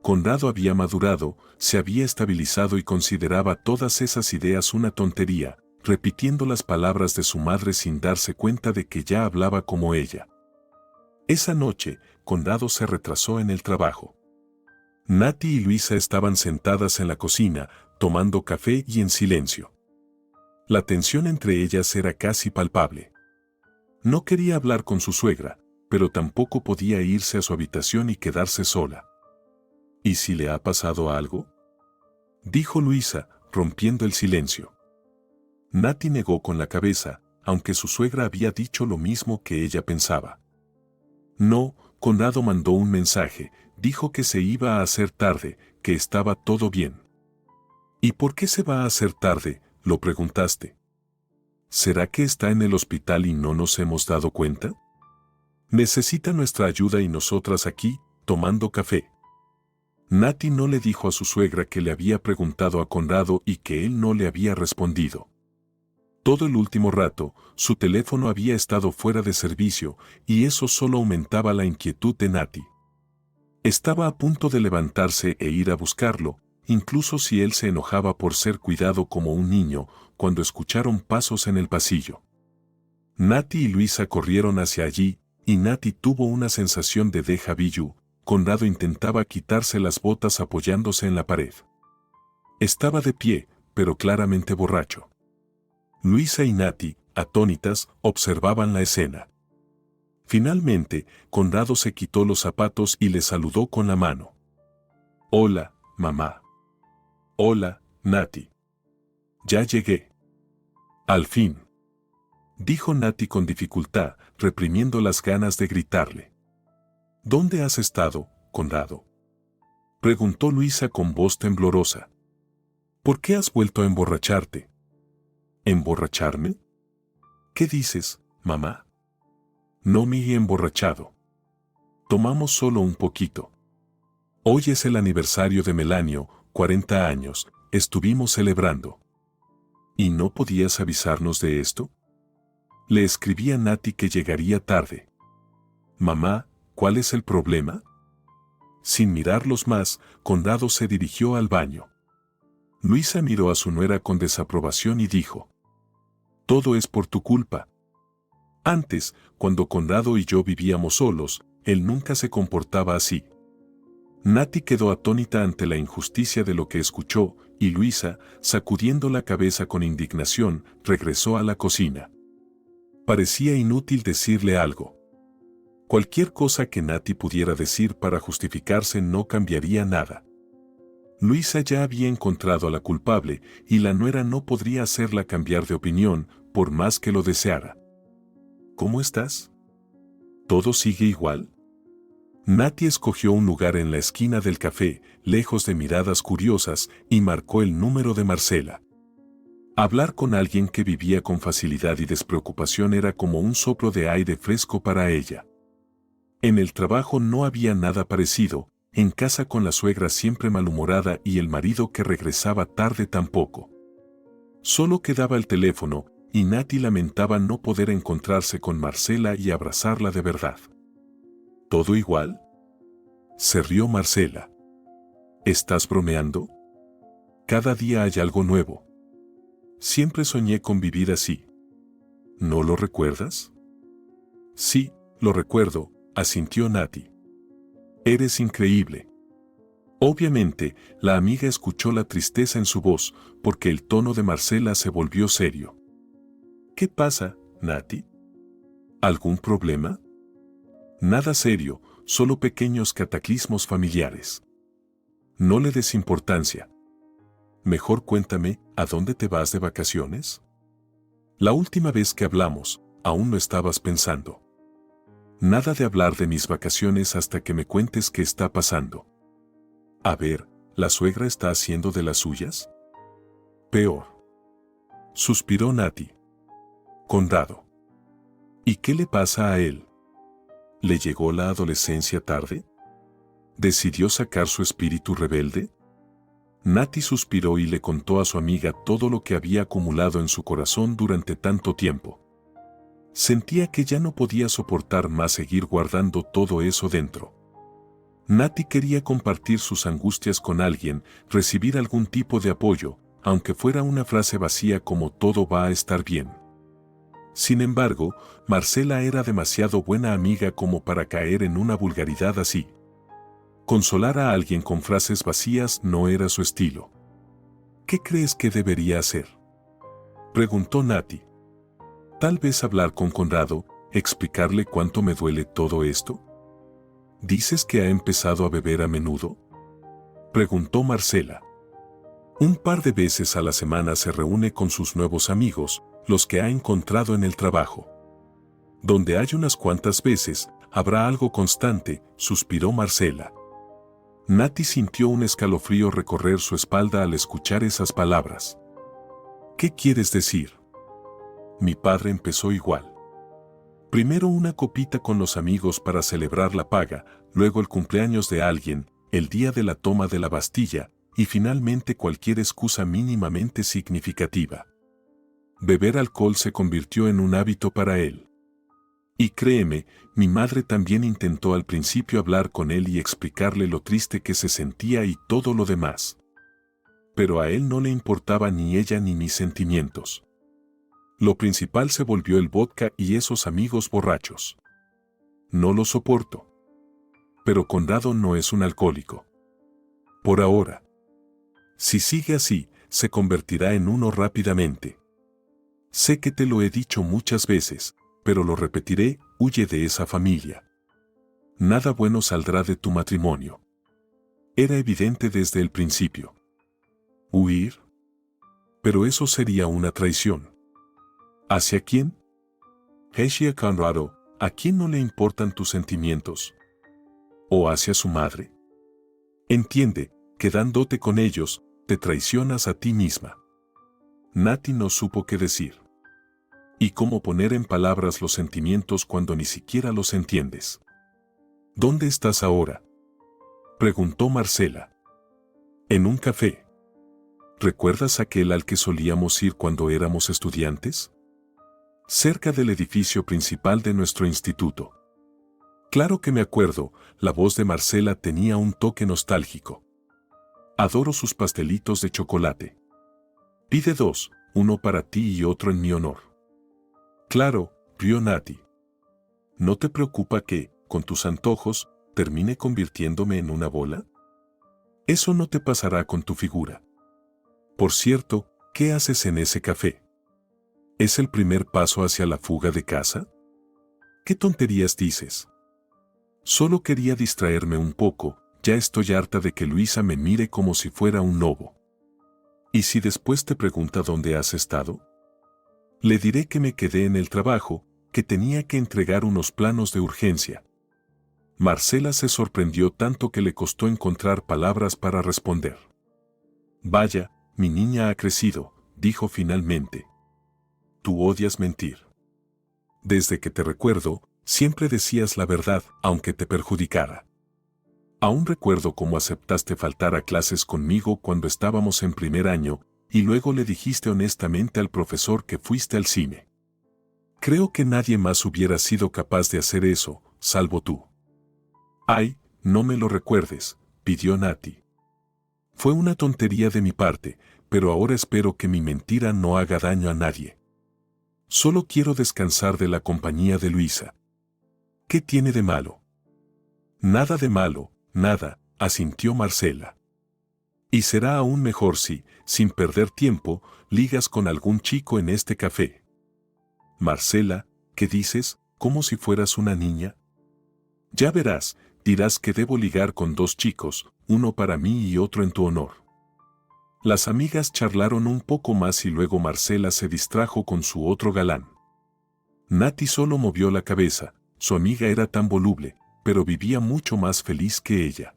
[SPEAKER 2] Conrado había madurado, se había estabilizado y consideraba todas esas ideas una tontería, repitiendo las palabras de su madre sin darse cuenta de que ya hablaba como ella. Esa noche, Conrado se retrasó en el trabajo. Nati y Luisa estaban sentadas en la cocina, tomando café y en silencio. La tensión entre ellas era casi palpable. No quería hablar con su suegra, pero tampoco podía irse a su habitación y quedarse sola. ¿Y si le ha pasado algo?, dijo Luisa, rompiendo el silencio. Nati negó con la cabeza, aunque su suegra había dicho lo mismo que ella pensaba. No, Conrado mandó un mensaje, dijo que se iba a hacer tarde, que estaba todo bien. ¿Y por qué se va a hacer tarde?, lo preguntaste. ¿Será que está en el hospital y no nos hemos dado cuenta? Necesita nuestra ayuda y nosotras aquí, tomando café. Nati no le dijo a su suegra que le había preguntado a Conrado y que él no le había respondido. Todo el último rato, su teléfono había estado fuera de servicio y eso solo aumentaba la inquietud de Nati. Estaba a punto de levantarse e ir a buscarlo, incluso si él se enojaba por ser cuidado como un niño, cuando escucharon pasos en el pasillo. Nati y Luisa corrieron hacia allí, y Nati tuvo una sensación de déjà vu. Conrado intentaba quitarse las botas apoyándose en la pared. Estaba de pie, pero claramente borracho. Luisa y Nati, atónitas, observaban la escena. Finalmente, Conrado se quitó los zapatos y le saludó con la mano. «Hola, mamá». «Hola, Nati». «Ya llegué». «Al fin», dijo Nati con dificultad, reprimiendo las ganas de gritarle. «¿Dónde has estado, Conrado?», preguntó Luisa con voz temblorosa. «¿Por qué has vuelto a emborracharte?». «¿Emborracharme? ¿Qué dices, mamá?». «No me he emborrachado. Tomamos solo un poquito. Hoy es el aniversario de Melanio, 40 años, estuvimos celebrando». ¿Y no podías avisarnos de esto? Le escribí a Nati que llegaría tarde. Mamá, ¿cuál es el problema? Sin mirarlos más, Conrado se dirigió al baño. Luisa miró a su nuera con desaprobación y dijo: todo es por tu culpa. Antes, cuando Conrado y yo vivíamos solos, él nunca se comportaba así. Nati quedó atónita ante la injusticia de lo que escuchó, y Luisa, sacudiendo la cabeza con indignación, regresó a la cocina. Parecía inútil decirle algo. Cualquier cosa que Nati pudiera decir para justificarse no cambiaría nada. Luisa ya había encontrado a la culpable y la nuera no podría hacerla cambiar de opinión, por más que lo deseara. ¿Cómo estás? ¿Todo sigue igual? Nati escogió un lugar en la esquina del café, lejos de miradas curiosas, y marcó el número de Marcela. Hablar con alguien que vivía con facilidad y despreocupación era como un soplo de aire fresco para ella. En el trabajo no había nada parecido, en casa con la suegra siempre malhumorada y el marido que regresaba tarde tampoco. Solo quedaba el teléfono, y Nati lamentaba no poder encontrarse con Marcela y abrazarla de verdad. ¿Todo igual? Se rió Marcela. ¿Estás bromeando? Cada día hay algo nuevo. Siempre soñé con vivir así. ¿No lo recuerdas? Sí, lo recuerdo, asintió Nati. Eres increíble. Obviamente, la amiga escuchó la tristeza en su voz, porque el tono de Marcela se volvió serio. ¿Qué pasa, Nati? ¿Algún problema? Nada serio, solo pequeños cataclismos familiares. No le des importancia. Mejor cuéntame, ¿a dónde te vas de vacaciones? La última vez que hablamos, aún no estabas pensando. Nada de hablar de mis vacaciones hasta que me cuentes qué está pasando. A ver, ¿la suegra está haciendo de las suyas? Peor. Suspiró Nati. Conrado. ¿Y qué le pasa a él? ¿Le llegó la adolescencia tarde? ¿Decidió sacar su espíritu rebelde? Nati suspiró y le contó a su amiga todo lo que había acumulado en su corazón durante tanto tiempo. Sentía que ya no podía soportar más seguir guardando todo eso dentro. Nati quería compartir sus angustias con alguien, recibir algún tipo de apoyo, aunque fuera una frase vacía como todo va a estar bien. Sin embargo, Marcela era demasiado buena amiga como para caer en una vulgaridad así. Consolar a alguien con frases vacías no era su estilo. ¿Qué crees que debería hacer?, preguntó Nati. Tal vez hablar con Conrado, explicarle cuánto me duele todo esto. ¿Dices que ha empezado a beber a menudo?, preguntó Marcela. Un par de veces a la semana se reúne con sus nuevos amigos, los que ha encontrado en el trabajo. Donde hay unas cuantas veces, habrá algo constante, suspiró Marcela. Nati sintió un escalofrío recorrer su espalda al escuchar esas palabras. ¿Qué quieres decir? Mi padre empezó igual. Primero una copita con los amigos para celebrar la paga, luego el cumpleaños de alguien, el día de la toma de la Bastilla, y finalmente cualquier excusa mínimamente significativa. Beber alcohol se convirtió en un hábito para él. Y créeme, mi madre también intentó al principio hablar con él y explicarle lo triste que se sentía y todo lo demás. Pero a él no le importaba ni ella ni mis sentimientos. Lo principal se volvió el vodka y esos amigos borrachos. No lo soporto. Pero Conrado no es un alcohólico. Por ahora. Si sigue así, se convertirá en uno rápidamente. Sé que te lo he dicho muchas veces, pero lo repetiré, huye de esa familia. Nada bueno saldrá de tu matrimonio. Era evidente desde el principio. ¿Huir? Pero eso sería una traición. ¿Hacia quién? Hacia Conrado, ¿a quién no le importan tus sentimientos? ¿O hacia su madre? Entiende, quedándote con ellos, te traicionas a ti misma. Nati no supo qué decir. ¿Y cómo poner en palabras los sentimientos cuando ni siquiera los entiendes? ¿Dónde estás ahora?, preguntó Marcela. En un café. ¿Recuerdas aquel al que solíamos ir cuando éramos estudiantes? Cerca del edificio principal de nuestro instituto. Claro que me acuerdo, la voz de Marcela tenía un toque nostálgico. Adoro sus pastelitos de chocolate. Pide 2, uno para ti y otro en mi honor. Claro, rió Nati. ¿No te preocupa que, con tus antojos, termine convirtiéndome en una bola? Eso no te pasará con tu figura. Por cierto, ¿qué haces en ese café? ¿Es el primer paso hacia la fuga de casa? ¿Qué tonterías dices? Solo quería distraerme un poco, ya estoy harta de que Luisa me mire como si fuera un lobo. ¿Y si después te pregunta dónde has estado? Le diré que me quedé en el trabajo, que tenía que entregar unos planos de urgencia. Marcela se sorprendió tanto que le costó encontrar palabras para responder. Vaya, mi niña ha crecido, dijo finalmente. Tú odias mentir. Desde que te recuerdo, siempre decías la verdad, aunque te perjudicara. Aún recuerdo cómo aceptaste faltar a clases conmigo cuando estábamos en primer año, y luego le dijiste honestamente al profesor que fuiste al cine. Creo que nadie más hubiera sido capaz de hacer eso, salvo tú. Ay, no me lo recuerdes, pidió Nati. Fue una tontería de mi parte, pero ahora espero que mi mentira no haga daño a nadie. Solo quiero descansar de la compañía de Luisa. ¿Qué tiene de malo? Nada de malo, nada, asintió Marcela. Y será aún mejor si, sin perder tiempo, ligas con algún chico en este café. Marcela, ¿qué dices? ¿Como si fueras una niña? Ya verás, dirás que debo ligar con 2 chicos, uno para mí y otro en tu honor. Las amigas charlaron un poco más y luego Marcela se distrajo con su otro galán. Nati solo movió la cabeza, su amiga era tan voluble, pero vivía mucho más feliz que ella.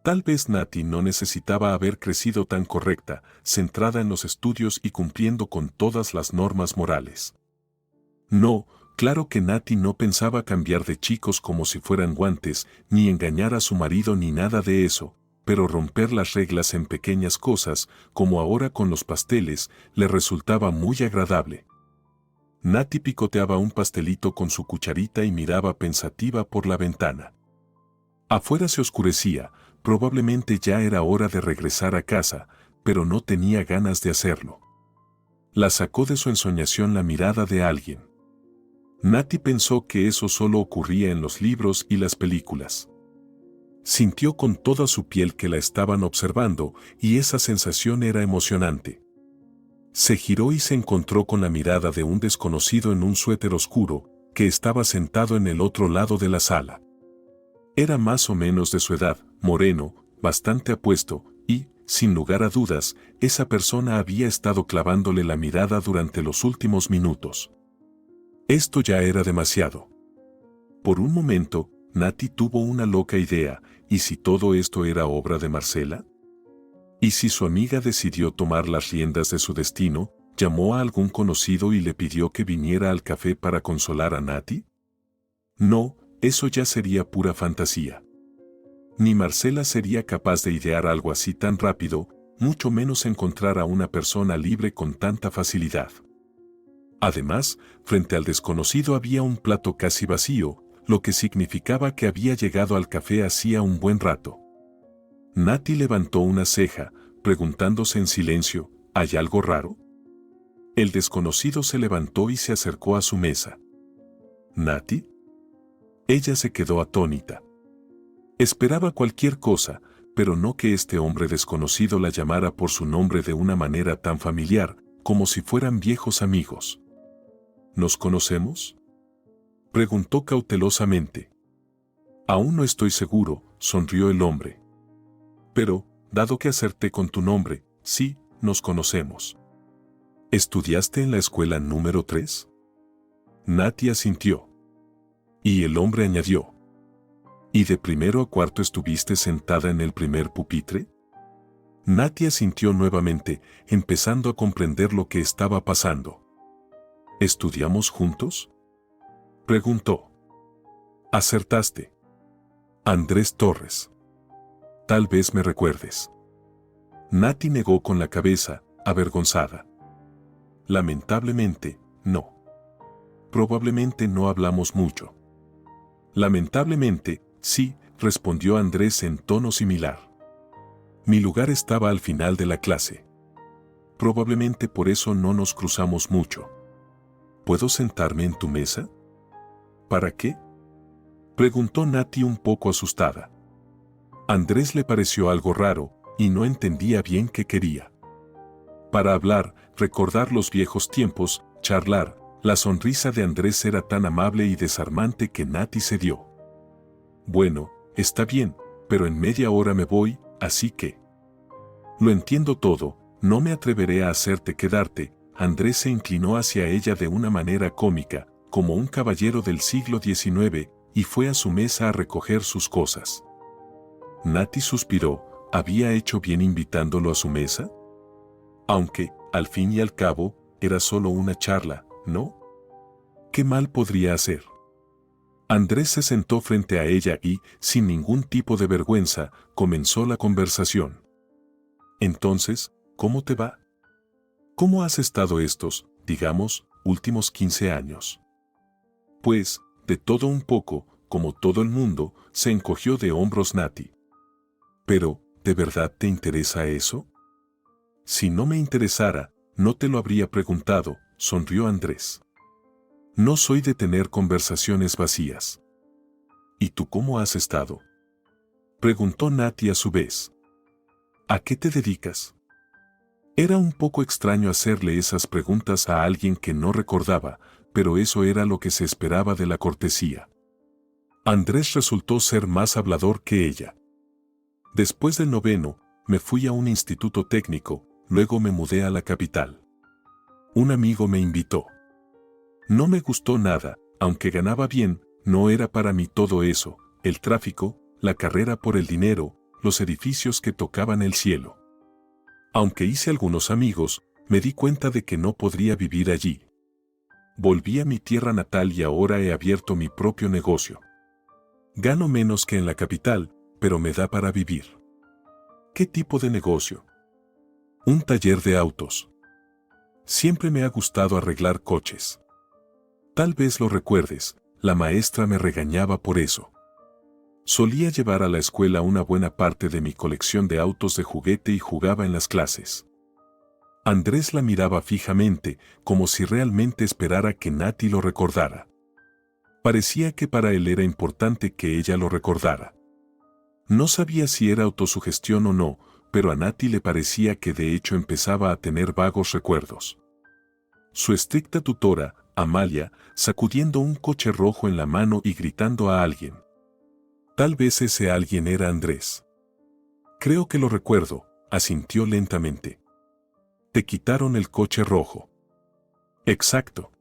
[SPEAKER 2] Tal vez Nati no necesitaba haber crecido tan correcta, centrada en los estudios y cumpliendo con todas las normas morales. No, claro que Nati no pensaba cambiar de chicos como si fueran guantes, ni engañar a su marido ni nada de eso, pero romper las reglas en pequeñas cosas, como ahora con los pasteles, le resultaba muy agradable. Nati picoteaba un pastelito con su cucharita y miraba pensativa por la ventana. Afuera se oscurecía, probablemente ya era hora de regresar a casa, pero no tenía ganas de hacerlo. La sacó de su ensoñación la mirada de alguien. Nati pensó que eso solo ocurría en los libros y las películas. Sintió con toda su piel que la estaban observando y esa sensación era emocionante. Se giró y se encontró con la mirada de un desconocido en un suéter oscuro, que estaba sentado en el otro lado de la sala. Era más o menos de su edad, moreno, bastante apuesto, y, sin lugar a dudas, esa persona había estado clavándole la mirada durante los últimos minutos. Esto ya era demasiado. Por un momento, Nati tuvo una loca idea, ¿y si todo esto era obra de Marcela? ¿Y si su amiga decidió tomar las riendas de su destino, llamó a algún conocido y le pidió que viniera al café para consolar a Nati? No, eso ya sería pura fantasía. Ni Marcela sería capaz de idear algo así tan rápido, mucho menos encontrar a una persona libre con tanta facilidad. Además, frente al desconocido había un plato casi vacío, lo que significaba que había llegado al café hacía un buen rato. Nati levantó una ceja, preguntándose en silencio, ¿hay algo raro? El desconocido se levantó y se acercó a su mesa. ¿Nati? Ella se quedó atónita. Esperaba cualquier cosa, pero no que este hombre desconocido la llamara por su nombre de una manera tan familiar, como si fueran viejos amigos. ¿Nos conocemos?, preguntó cautelosamente. Aún no estoy seguro, sonrió el hombre. Pero, dado que acerté con tu nombre, sí, nos conocemos. ¿Estudiaste en la escuela número 3? Nati asintió. Y el hombre añadió. ¿Y de primero a cuarto estuviste sentada en el primer pupitre? Nati asintió nuevamente, empezando a comprender lo que estaba pasando. ¿Estudiamos juntos?, preguntó. Acertaste. Andrés Torres. Tal vez me recuerdes. Nati negó con la cabeza, avergonzada. Lamentablemente, no. Probablemente no hablamos mucho. Lamentablemente, sí, respondió Andrés en tono similar. Mi lugar estaba al final de la clase. Probablemente por eso no nos cruzamos mucho. ¿Puedo sentarme en tu mesa? ¿Para qué?, preguntó Nati un poco asustada. Andrés le pareció algo raro y no entendía bien qué quería. Para hablar, recordar los viejos tiempos, charlar, la sonrisa de Andrés era tan amable y desarmante que Nati cedió. Bueno, está bien, pero en media hora me voy, así que... Lo entiendo todo, no me atreveré a hacerte quedarte. Andrés se inclinó hacia ella de una manera cómica, como un caballero del siglo XIX, y fue a su mesa a recoger sus cosas. Nati suspiró. ¿Había hecho bien invitándolo a su mesa? Aunque, al fin y al cabo, era solo una charla, ¿no? ¿Qué mal podría hacer? Andrés se sentó frente a ella y, sin ningún tipo de vergüenza, comenzó la conversación. Entonces, ¿cómo te va? ¿Cómo has estado estos, digamos, últimos 15 años? Pues, de todo un poco, como todo el mundo, se encogió de hombros Nati. Pero, ¿de verdad te interesa eso? Si no me interesara, no te lo habría preguntado, sonrió Andrés. No soy de tener conversaciones vacías. ¿Y tú cómo has estado?, preguntó Nati a su vez. ¿A qué te dedicas? Era un poco extraño hacerle esas preguntas a alguien que no recordaba, pero eso era lo que se esperaba de la cortesía. Andrés resultó ser más hablador que ella. Después del noveno, me fui a un instituto técnico, luego me mudé a la capital. Un amigo me invitó. No me gustó nada, aunque ganaba bien, no era para mí todo eso, el tráfico, la carrera por el dinero, los edificios que tocaban el cielo. Aunque hice algunos amigos, me di cuenta de que no podría vivir allí. Volví a mi tierra natal y ahora he abierto mi propio negocio. Gano menos que en la capital, pero me da para vivir. ¿Qué tipo de negocio? Un taller de autos. Siempre me ha gustado arreglar coches. Tal vez lo recuerdes, la maestra me regañaba por eso. Solía llevar a la escuela una buena parte de mi colección de autos de juguete y jugaba en las clases. Andrés la miraba fijamente, como si realmente esperara que Nati lo recordara. Parecía que para él era importante que ella lo recordara. No sabía si era autosugestión o no, pero a Nati le parecía que de hecho empezaba a tener vagos recuerdos. Su estricta tutora, Amalia, sacudiendo un coche rojo en la mano y gritando a alguien. Tal vez ese alguien era Andrés. Creo que lo recuerdo, asintió lentamente. Te quitaron el coche rojo. Exacto.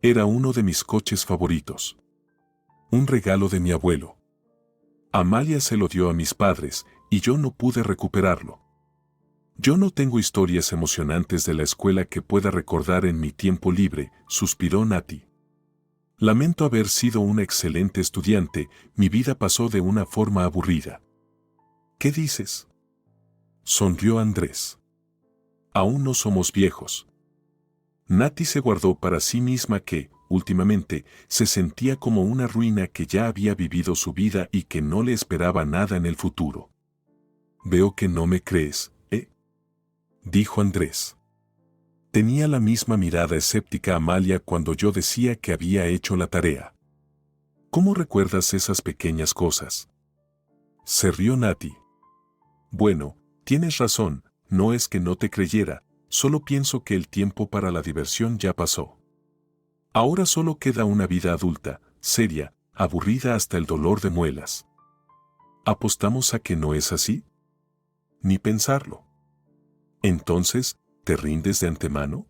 [SPEAKER 2] Era uno de mis coches favoritos. Un regalo de mi abuelo. Amalia se lo dio a mis padres, y yo no pude recuperarlo. Yo no tengo historias emocionantes de la escuela que pueda recordar en mi tiempo libre, suspiró Nati. Lamento haber sido una excelente estudiante, mi vida pasó de una forma aburrida. ¿Qué dices?, sonrió Andrés. Aún no somos viejos. Nati se guardó para sí misma que, últimamente, se sentía como una ruina que ya había vivido su vida y que no le esperaba nada en el futuro. Veo que no me crees, ¿eh?, dijo Andrés. Tenía la misma mirada escéptica Amalia cuando yo decía que había hecho la tarea. ¿Cómo recuerdas esas pequeñas cosas?, se rió Nati. Bueno, tienes razón, no es que no te creyera, solo pienso que el tiempo para la diversión ya pasó. Ahora solo queda una vida adulta, seria, aburrida hasta el dolor de muelas. ¿Apostamos a que no es así? Ni pensarlo. Entonces, ¿te rindes de antemano?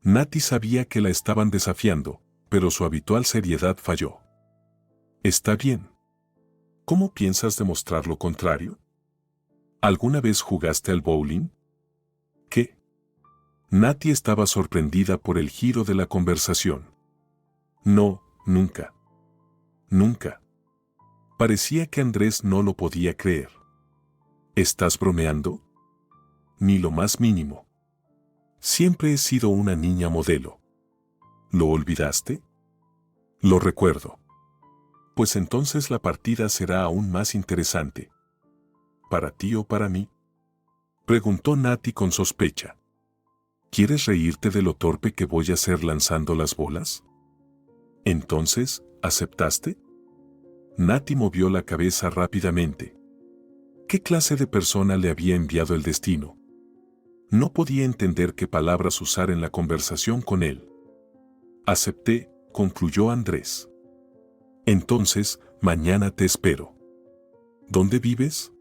[SPEAKER 2] Nati sabía que la estaban desafiando, pero su habitual seriedad falló. Está bien. ¿Cómo piensas demostrar lo contrario? ¿Alguna vez jugaste al bowling? ¿Qué? Nati estaba sorprendida por el giro de la conversación. No, nunca. Nunca. Parecía que Andrés no lo podía creer. ¿Estás bromeando? ni lo más mínimo. Siempre he sido una niña modelo. ¿Lo olvidaste? Lo recuerdo. Pues entonces la partida será aún más interesante. ¿Para ti o para mí? Preguntó Nati con sospecha. ¿Quieres reírte de lo torpe que voy a ser lanzando las bolas? Entonces, ¿aceptaste? Nati movió la cabeza rápidamente. ¿Qué clase de persona le había enviado el destino? No podía entender qué palabras usar en la conversación con él. Acepté, concluyó Andrés. Entonces, mañana te espero. ¿Dónde vives?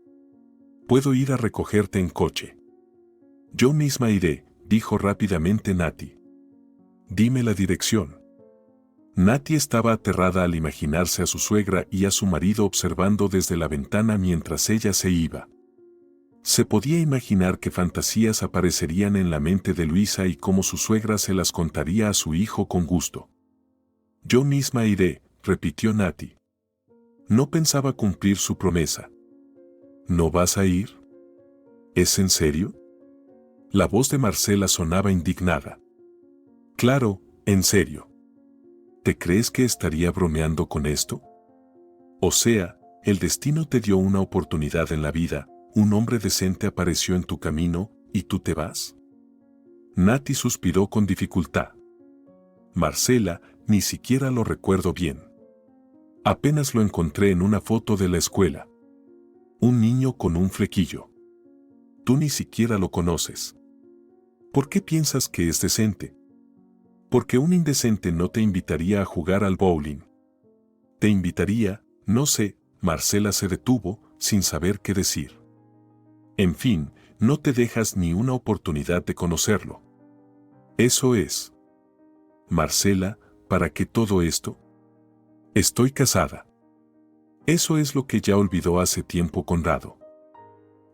[SPEAKER 2] Puedo ir a recogerte en coche. Yo misma iré, dijo rápidamente Nati. Dime la dirección. Nati estaba aterrada al imaginarse a su suegra y a su marido observando desde la ventana mientras ella se iba. Se podía imaginar qué fantasías aparecerían en la mente de Luisa y cómo su suegra se las contaría a su hijo con gusto. Yo misma iré, repitió Nati. No pensaba cumplir su promesa. ¿No vas a ir? ¿Es en serio? La voz de Marcela sonaba indignada. Claro, en serio. ¿Te crees que estaría bromeando con esto? O sea, el destino te dio una oportunidad en la vida, un hombre decente apareció en tu camino, ¿y tú te vas? Nati suspiró con dificultad. Marcela, ni siquiera lo recuerdo bien. Apenas lo encontré en una foto de la escuela. Un niño con un flequillo. Tú ni siquiera lo conoces. ¿Por qué piensas que es decente? Porque un indecente no te invitaría a jugar al bowling. Te invitaría, no sé, Marcela se detuvo, sin saber qué decir. En fin, no te dejas ni una oportunidad de conocerlo. Eso es. Marcela, ¿para qué todo esto? Estoy casada. Eso es lo que ya olvidó hace tiempo Conrado.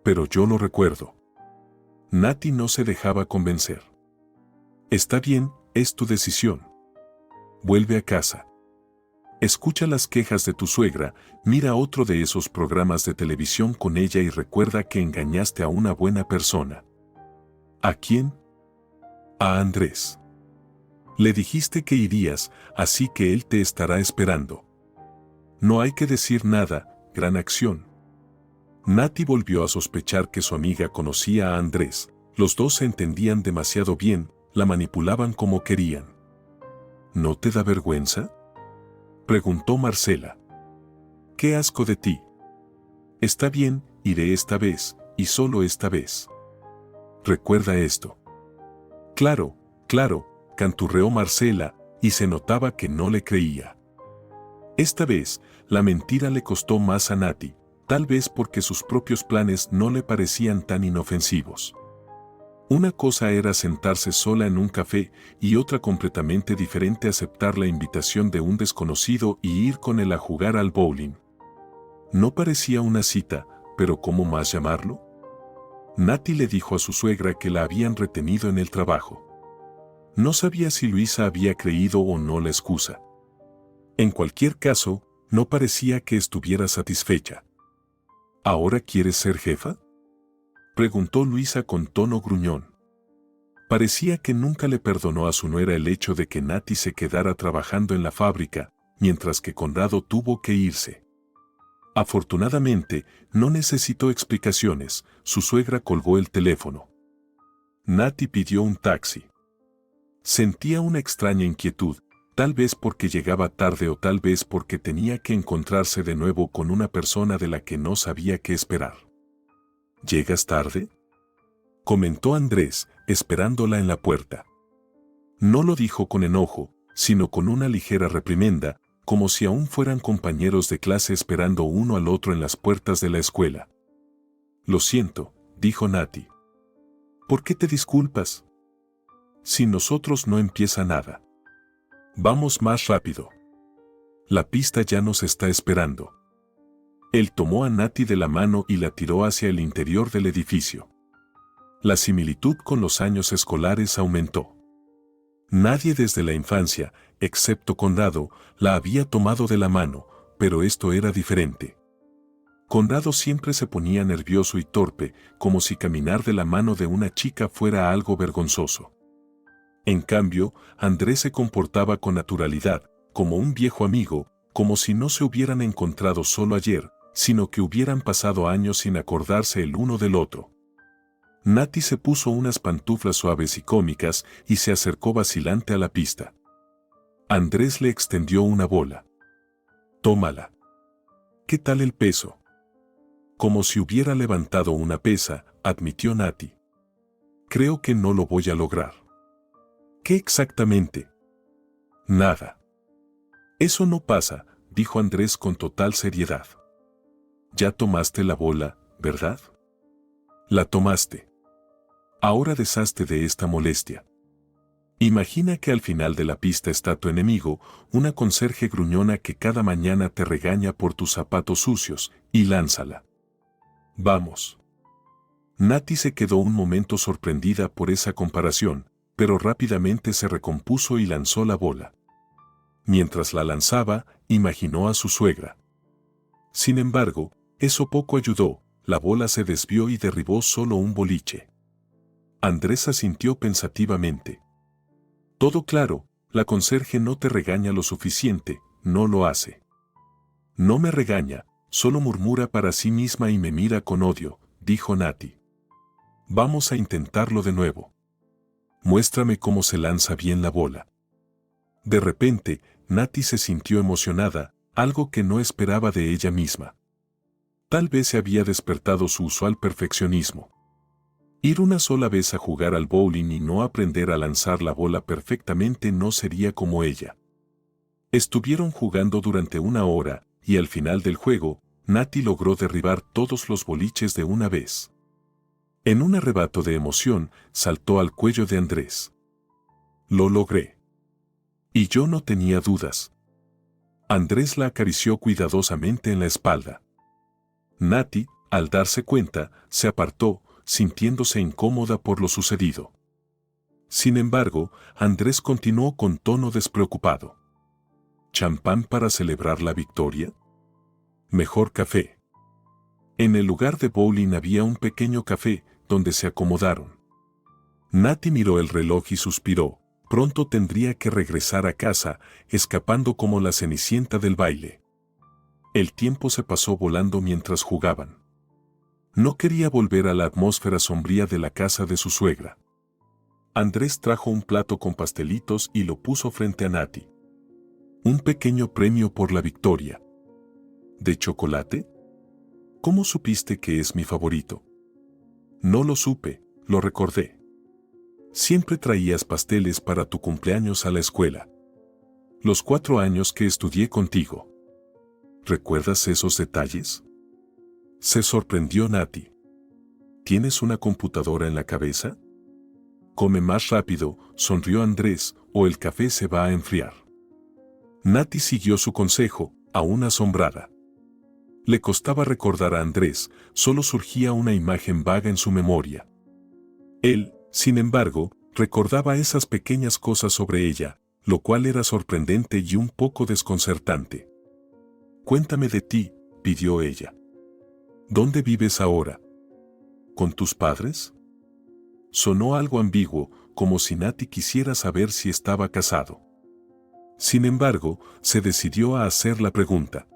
[SPEAKER 2] Pero yo lo recuerdo. Nati no se dejaba convencer. Está bien, es tu decisión. Vuelve a casa. Escucha las quejas de tu suegra, mira otro de esos programas de televisión con ella y recuerda que engañaste a una buena persona. ¿A quién? A Andrés. Le dijiste que irías, así que él te estará esperando. No hay que decir nada, gran acción. Nati volvió a sospechar que su amiga conocía a Andrés, los dos se entendían demasiado bien, la manipulaban como querían. ¿No te da vergüenza? Preguntó Marcela. ¡Qué asco de ti! Está bien, iré esta vez, y solo esta vez. Recuerda esto. Claro, claro, canturreó Marcela, y se notaba que no le creía. Esta vez, la mentira le costó más a Nati, tal vez porque sus propios planes no le parecían tan inofensivos. Una cosa era sentarse sola en un café y otra completamente diferente aceptar la invitación de un desconocido y ir con él a jugar al bowling. No parecía una cita, pero ¿cómo más llamarlo? Nati le dijo a su suegra que la habían retenido en el trabajo. No sabía si Luisa había creído o no la excusa. En cualquier caso, no parecía que estuviera satisfecha. ¿Ahora quieres ser jefa?, preguntó Luisa con tono gruñón. Parecía que nunca le perdonó a su nuera el hecho de que Nati se quedara trabajando en la fábrica, mientras que Conrado tuvo que irse. Afortunadamente, no necesitó explicaciones, su suegra colgó el teléfono. Nati pidió un taxi. Sentía una extraña inquietud, tal vez porque llegaba tarde o tal vez porque tenía que encontrarse de nuevo con una persona de la que no sabía qué esperar. ¿Llegas tarde?, comentó Andrés, esperándola en la puerta. No lo dijo con enojo, sino con una ligera reprimenda, como si aún fueran compañeros de clase esperando uno al otro en las puertas de la escuela. Lo siento, dijo Nati. ¿Por qué te disculpas? Sin nosotros no empieza nada. Vamos más rápido. La pista ya nos está esperando. Él tomó a Nati de la mano y la tiró hacia el interior del edificio. La similitud con los años escolares aumentó. Nadie desde la infancia, excepto Conrado, la había tomado de la mano, pero esto era diferente. Conrado siempre se ponía nervioso y torpe, como si caminar de la mano de una chica fuera algo vergonzoso. En cambio, Andrés se comportaba con naturalidad, como un viejo amigo, como si no se hubieran encontrado solo ayer, sino que hubieran pasado años sin acordarse el uno del otro. Nati se puso unas pantuflas suaves y cómicas y se acercó vacilante a la pista. Andrés le extendió una bola. «Tómala». «¿Qué tal el peso?» «Como si hubiera levantado una pesa», admitió Nati. «Creo que no lo voy a lograr». «¿Qué exactamente?» «Nada». «Eso no pasa», dijo Andrés con total seriedad. «Ya tomaste la bola, ¿verdad?» «La tomaste. Ahora deshazte de esta molestia. Imagina que al final de la pista está tu enemigo, una conserje gruñona que cada mañana te regaña por tus zapatos sucios, y lánzala». «Vamos». Nati se quedó un momento sorprendida por esa comparación, pero rápidamente se recompuso y lanzó la bola. Mientras la lanzaba, imaginó a su suegra. Sin embargo, eso poco ayudó, la bola se desvió y derribó solo un boliche. Andrés asintió pensativamente. «Todo claro, la conserje no te regaña lo suficiente, no lo hace». «No me regaña, solo murmura para sí misma y me mira con odio», dijo Nati. «Vamos a intentarlo de nuevo. Muéstrame cómo se lanza bien la bola». De repente, Nati se sintió emocionada, algo que no esperaba de ella misma. Tal vez se había despertado su usual perfeccionismo. Ir una sola vez a jugar al bowling y no aprender a lanzar la bola perfectamente no sería como ella. Estuvieron jugando durante una hora, y al final del juego, Nati logró derribar todos los boliches de una vez. En un arrebato de emoción, saltó al cuello de Andrés. «Lo logré». Y yo no tenía dudas. Andrés la acarició cuidadosamente en la espalda. Nati, al darse cuenta, se apartó, sintiéndose incómoda por lo sucedido. Sin embargo, Andrés continuó con tono despreocupado. «¿Champán para celebrar la victoria? Mejor café». En el lugar de bowling había un pequeño café, donde se acomodaron. Nati miró el reloj y suspiró. Pronto tendría que regresar a casa, escapando como la cenicienta del baile. El tiempo se pasó volando mientras jugaban. No quería volver a la atmósfera sombría de la casa de su suegra. Andrés trajo un plato con pastelitos y lo puso frente a Nati. «Un pequeño premio por la victoria». «¿De chocolate? ¿Cómo supiste que es mi favorito?» «No lo supe, lo recordé. Siempre traías pasteles para tu cumpleaños a la escuela. Los 4 años que estudié contigo. ¿Recuerdas esos detalles?». Se sorprendió Nati. «¿Tienes una computadora en la cabeza? Come más rápido», sonrió Andrés, «o el café se va a enfriar». Nati siguió su consejo, aún asombrada. Le costaba recordar a Andrés, solo surgía una imagen vaga en su memoria. Él, sin embargo, recordaba esas pequeñas cosas sobre ella, lo cual era sorprendente y un poco desconcertante. «Cuéntame de ti», pidió ella. «¿Dónde vives ahora? ¿Con tus padres?». Sonó algo ambiguo, como si Nati quisiera saber si estaba casado. Sin embargo, se decidió a hacer la pregunta.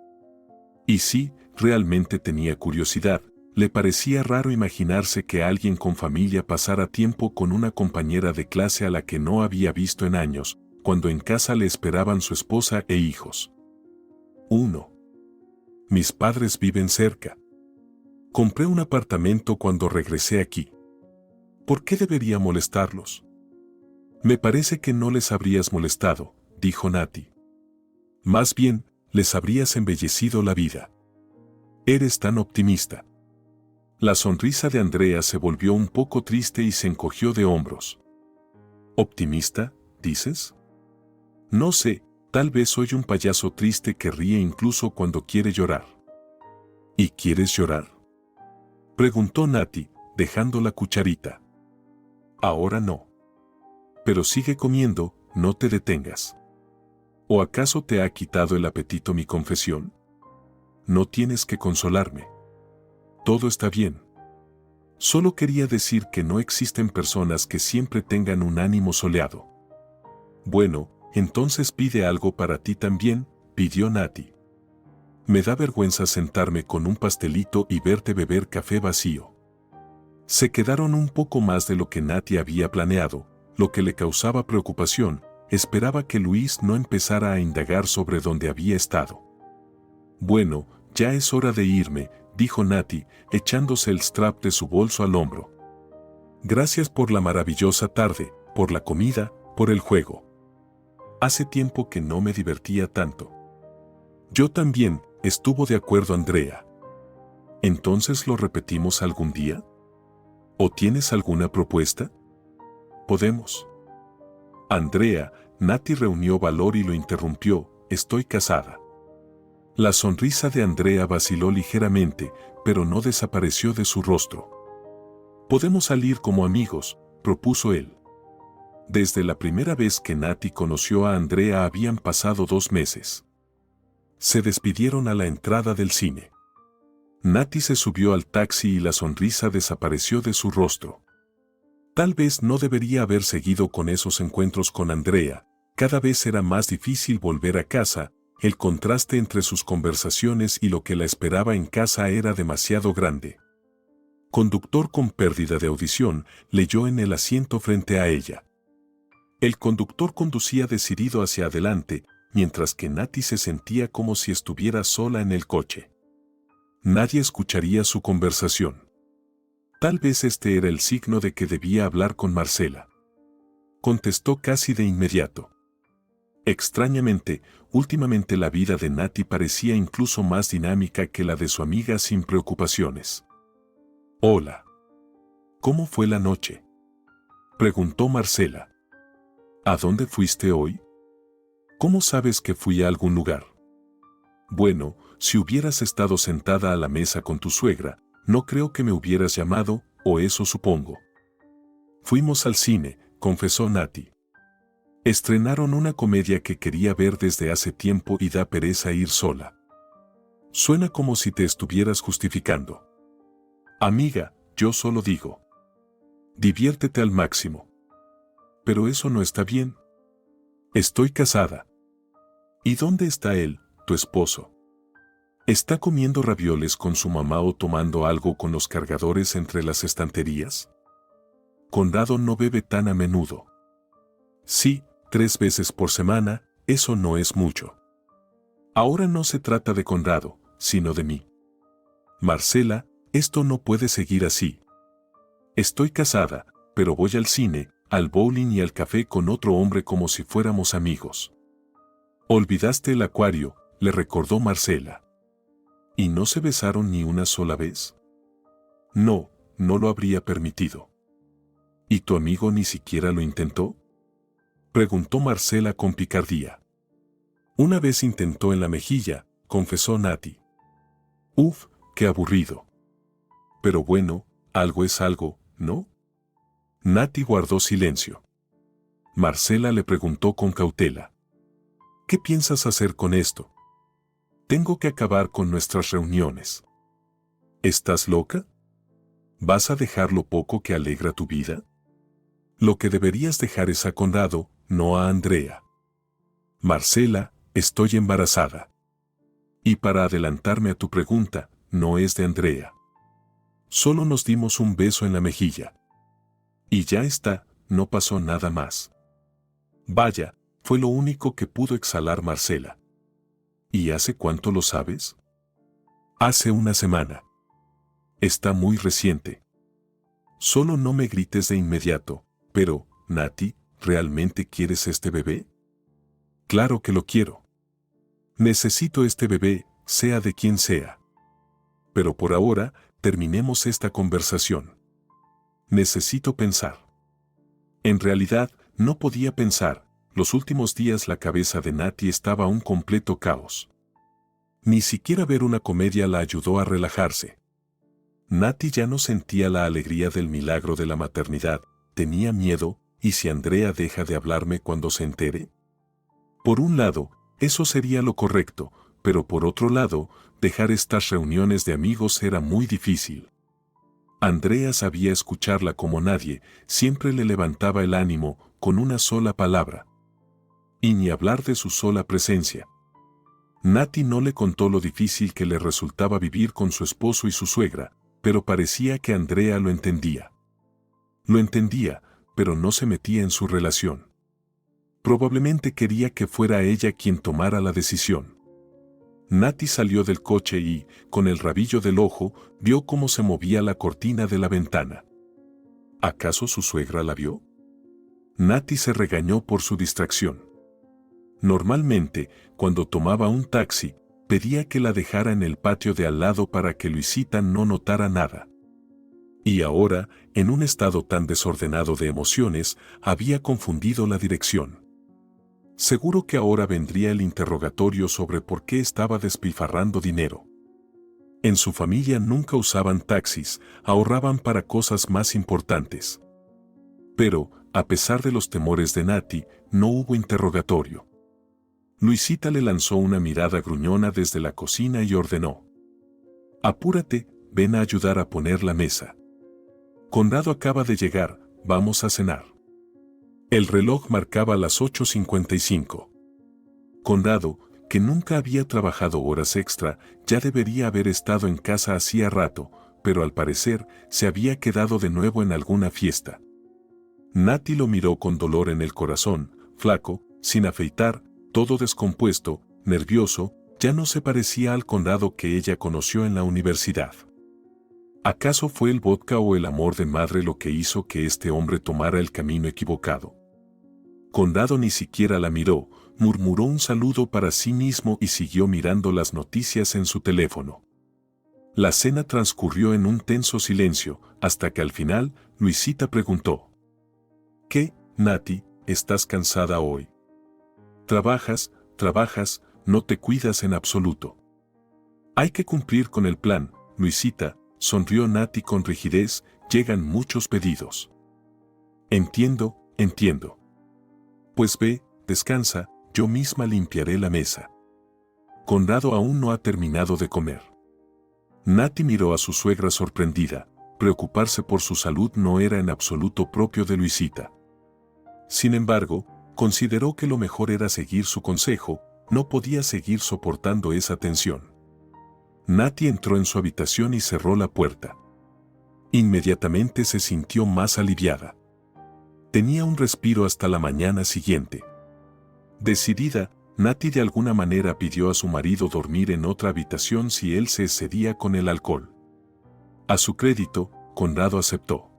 [SPEAKER 2] Y sí, realmente tenía curiosidad. Le parecía raro imaginarse que alguien con familia pasara tiempo con una compañera de clase a la que no había visto en años, cuando en casa le esperaban su esposa e hijos. 1. Mis padres viven cerca. Compré un apartamento cuando regresé aquí. ¿Por qué debería molestarlos? Me parece que no les habrías molestado, dijo Nati. Más bien, les habrías embellecido la vida. Eres tan optimista. La sonrisa de Andrea se volvió un poco triste y se encogió de hombros. ¿Optimista, dices? No sé, tal vez soy un payaso triste que ríe incluso cuando quiere llorar. ¿Y quieres llorar?, preguntó Nati, dejando la cucharita. Ahora no. Pero sigue comiendo, no te detengas. ¿O acaso te ha quitado el apetito mi confesión? No tienes que consolarme. Todo está bien. Solo quería decir que no existen personas que siempre tengan un ánimo soleado. Bueno, entonces pide algo para ti también, pidió Nati. Me da vergüenza sentarme con un pastelito y verte beber café vacío. Se quedaron un poco más de lo que Nati había planeado, lo que le causaba preocupación. Esperaba que Luis no empezara a indagar sobre dónde había estado. Bueno, ya es hora de irme, dijo Nati, echándose el strap de su bolso al hombro. Gracias por la maravillosa tarde, por la comida, por el juego. Hace tiempo que no me divertía tanto. Yo también, estuvo de acuerdo Andrea. ¿Entonces lo repetimos algún día? ¿O tienes alguna propuesta? Podemos. Andrea, Nati reunió valor y lo interrumpió, estoy casada. La sonrisa de Andrea vaciló ligeramente, pero no desapareció de su rostro. Podemos salir como amigos, propuso él. Desde la primera vez que Nati conoció a Andrea habían pasado 2 meses. Se despidieron a la entrada del cine. Nati se subió al taxi y la sonrisa desapareció de su rostro. Tal vez no debería haber seguido con esos encuentros con Andrea, cada vez era más difícil volver a casa, el contraste entre sus conversaciones y lo que la esperaba en casa era demasiado grande. Conductor con pérdida de audición, leyó en el asiento frente a ella. El conductor conducía decidido hacia adelante, mientras que Nati se sentía como si estuviera sola en el coche. Nadie escucharía su conversación. Tal vez este era el signo de que debía hablar con Marcela. Contestó casi de inmediato. Extrañamente, últimamente la vida de Nati parecía incluso más dinámica que la de su amiga sin preocupaciones. Hola. ¿Cómo fue la noche? Preguntó Marcela. ¿A dónde fuiste hoy? ¿Cómo sabes que fui a algún lugar? Bueno, si hubieras estado sentada a la mesa con tu suegra, no creo que me hubieras llamado, o eso supongo. Fuimos al cine, confesó Nati. Estrenaron una comedia que quería ver desde hace tiempo y da pereza ir sola. Suena como si te estuvieras justificando. Amiga, yo solo digo. Diviértete al máximo. Pero eso no está bien. Estoy casada. ¿Y dónde está él, tu esposo? ¿Está comiendo ravioles con su mamá o tomando algo con los cargadores entre las estanterías? Conrado no bebe tan a menudo. Sí, 3 veces por semana, eso no es mucho. Ahora no se trata de Conrado, sino de mí. Marcela, esto no puede seguir así. Estoy casada, pero voy al cine, al bowling y al café con otro hombre como si fuéramos amigos. Olvidaste el acuario, le recordó Marcela. ¿Y no se besaron ni una sola vez? No, no lo habría permitido. ¿Y tu amigo ni siquiera lo intentó? Preguntó Marcela con picardía. Una vez intentó en la mejilla, confesó Nati. Uf, qué aburrido. Pero bueno, algo es algo, ¿no? Nati guardó silencio. Marcela le preguntó con cautela. ¿Qué piensas hacer con esto? Tengo que acabar con nuestras reuniones. ¿Estás loca? ¿Vas a dejar lo poco que alegra tu vida? Lo que deberías dejar es a Conrado, no a Andrea. Marcela, estoy embarazada. Y para adelantarme a tu pregunta, no es de Andrea. Solo nos dimos un beso en la mejilla. Y ya está, no pasó nada más. Vaya, fue lo único que pudo exhalar Marcela. ¿Y hace cuánto lo sabes? Hace una semana. Está muy reciente. Solo no me grites de inmediato, pero, Nati, ¿realmente quieres este bebé? Claro que lo quiero. Necesito este bebé, sea de quien sea. Pero por ahora, terminemos esta conversación. Necesito pensar. En realidad, no podía pensar. Los últimos días la cabeza de Nati estaba un completo caos. Ni siquiera ver una comedia la ayudó a relajarse. Nati ya no sentía la alegría del milagro de la maternidad, tenía miedo, ¿y si Andrea deja de hablarme cuando se entere? Por un lado, eso sería lo correcto, pero por otro lado, dejar estas reuniones de amigos era muy difícil. Andrea sabía escucharla como nadie, siempre le levantaba el ánimo con una sola palabra. Y ni hablar de su sola presencia. Nati no le contó lo difícil que le resultaba vivir con su esposo y su suegra, pero parecía que Andrea lo entendía. Lo entendía, pero no se metía en su relación. Probablemente quería que fuera ella quien tomara la decisión. Nati salió del coche y, con el rabillo del ojo, vio cómo se movía la cortina de la ventana. ¿Acaso su suegra la vio? Nati se regañó por su distracción. Normalmente, cuando tomaba un taxi, pedía que la dejara en el patio de al lado para que Luisita no notara nada. Y ahora, en un estado tan desordenado de emociones, había confundido la dirección. Seguro que ahora vendría el interrogatorio sobre por qué estaba despilfarrando dinero. En su familia nunca usaban taxis, ahorraban para cosas más importantes. Pero, a pesar de los temores de Nati, no hubo interrogatorio. Luisita le lanzó una mirada gruñona desde la cocina y ordenó: «Apúrate, ven a ayudar a poner la mesa. Conrado acaba de llegar, vamos a cenar». El reloj marcaba las 8:55. Conrado, que nunca había trabajado horas extra, ya debería haber estado en casa hacía rato, pero al parecer se había quedado de nuevo en alguna fiesta. Nati lo miró con dolor en el corazón, flaco, sin afeitar, todo descompuesto, nervioso, ya no se parecía al Conrado que ella conoció en la universidad. ¿Acaso fue el vodka o el amor de madre lo que hizo que este hombre tomara el camino equivocado? Conrado ni siquiera la miró, murmuró un saludo para sí mismo y siguió mirando las noticias en su teléfono. La cena transcurrió en un tenso silencio, hasta que al final, Luisita preguntó: «¿Qué, Nati, estás cansada hoy? Trabajas, no te cuidas en absoluto». «Hay que cumplir con el plan, Luisita», sonrió Nati con rigidez, «llegan muchos pedidos». «Entiendo. Pues ve, descansa, yo misma limpiaré la mesa». Conrado aún no ha terminado de comer. Nati miró a su suegra sorprendida. Preocuparse por su salud no era en absoluto propio de Luisita. Sin embargo, consideró que lo mejor era seguir su consejo, no podía seguir soportando esa tensión. Nati entró en su habitación y cerró la puerta. Inmediatamente se sintió más aliviada. Tenía un respiro hasta la mañana siguiente. Decidida, Nati de alguna manera pidió a su marido dormir en otra habitación si él se excedía con el alcohol. A su crédito, Conrado aceptó.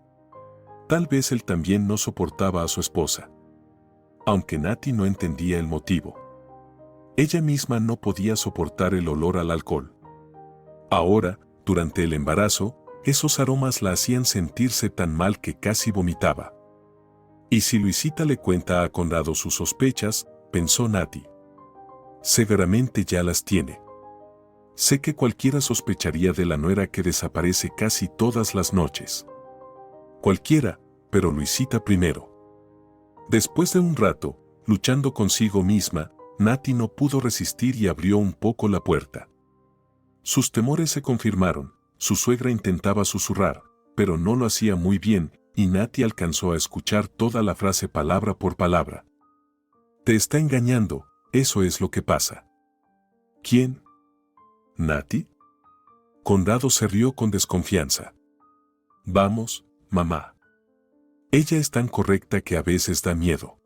[SPEAKER 2] Tal vez él también no soportaba a su esposa. Aunque Nati no entendía el motivo. Ella misma no podía soportar el olor al alcohol. Ahora, durante el embarazo, esos aromas la hacían sentirse tan mal que casi vomitaba. Y si Luisita le cuenta a Conrado sus sospechas, pensó Nati. Seguramente ya las tiene. Sé que cualquiera sospecharía de la nuera que desaparece casi todas las noches. Cualquiera, pero Luisita primero. Después de un rato, luchando consigo misma, Nati no pudo resistir y abrió un poco la puerta. Sus temores se confirmaron, su suegra intentaba susurrar, pero no lo hacía muy bien, y Nati alcanzó a escuchar toda la frase palabra por palabra. «Te está engañando, eso es lo que pasa». «¿Quién? ¿Nati?» Conrado se rió con desconfianza. «Vamos, mamá. Ella es tan correcta que a veces da miedo».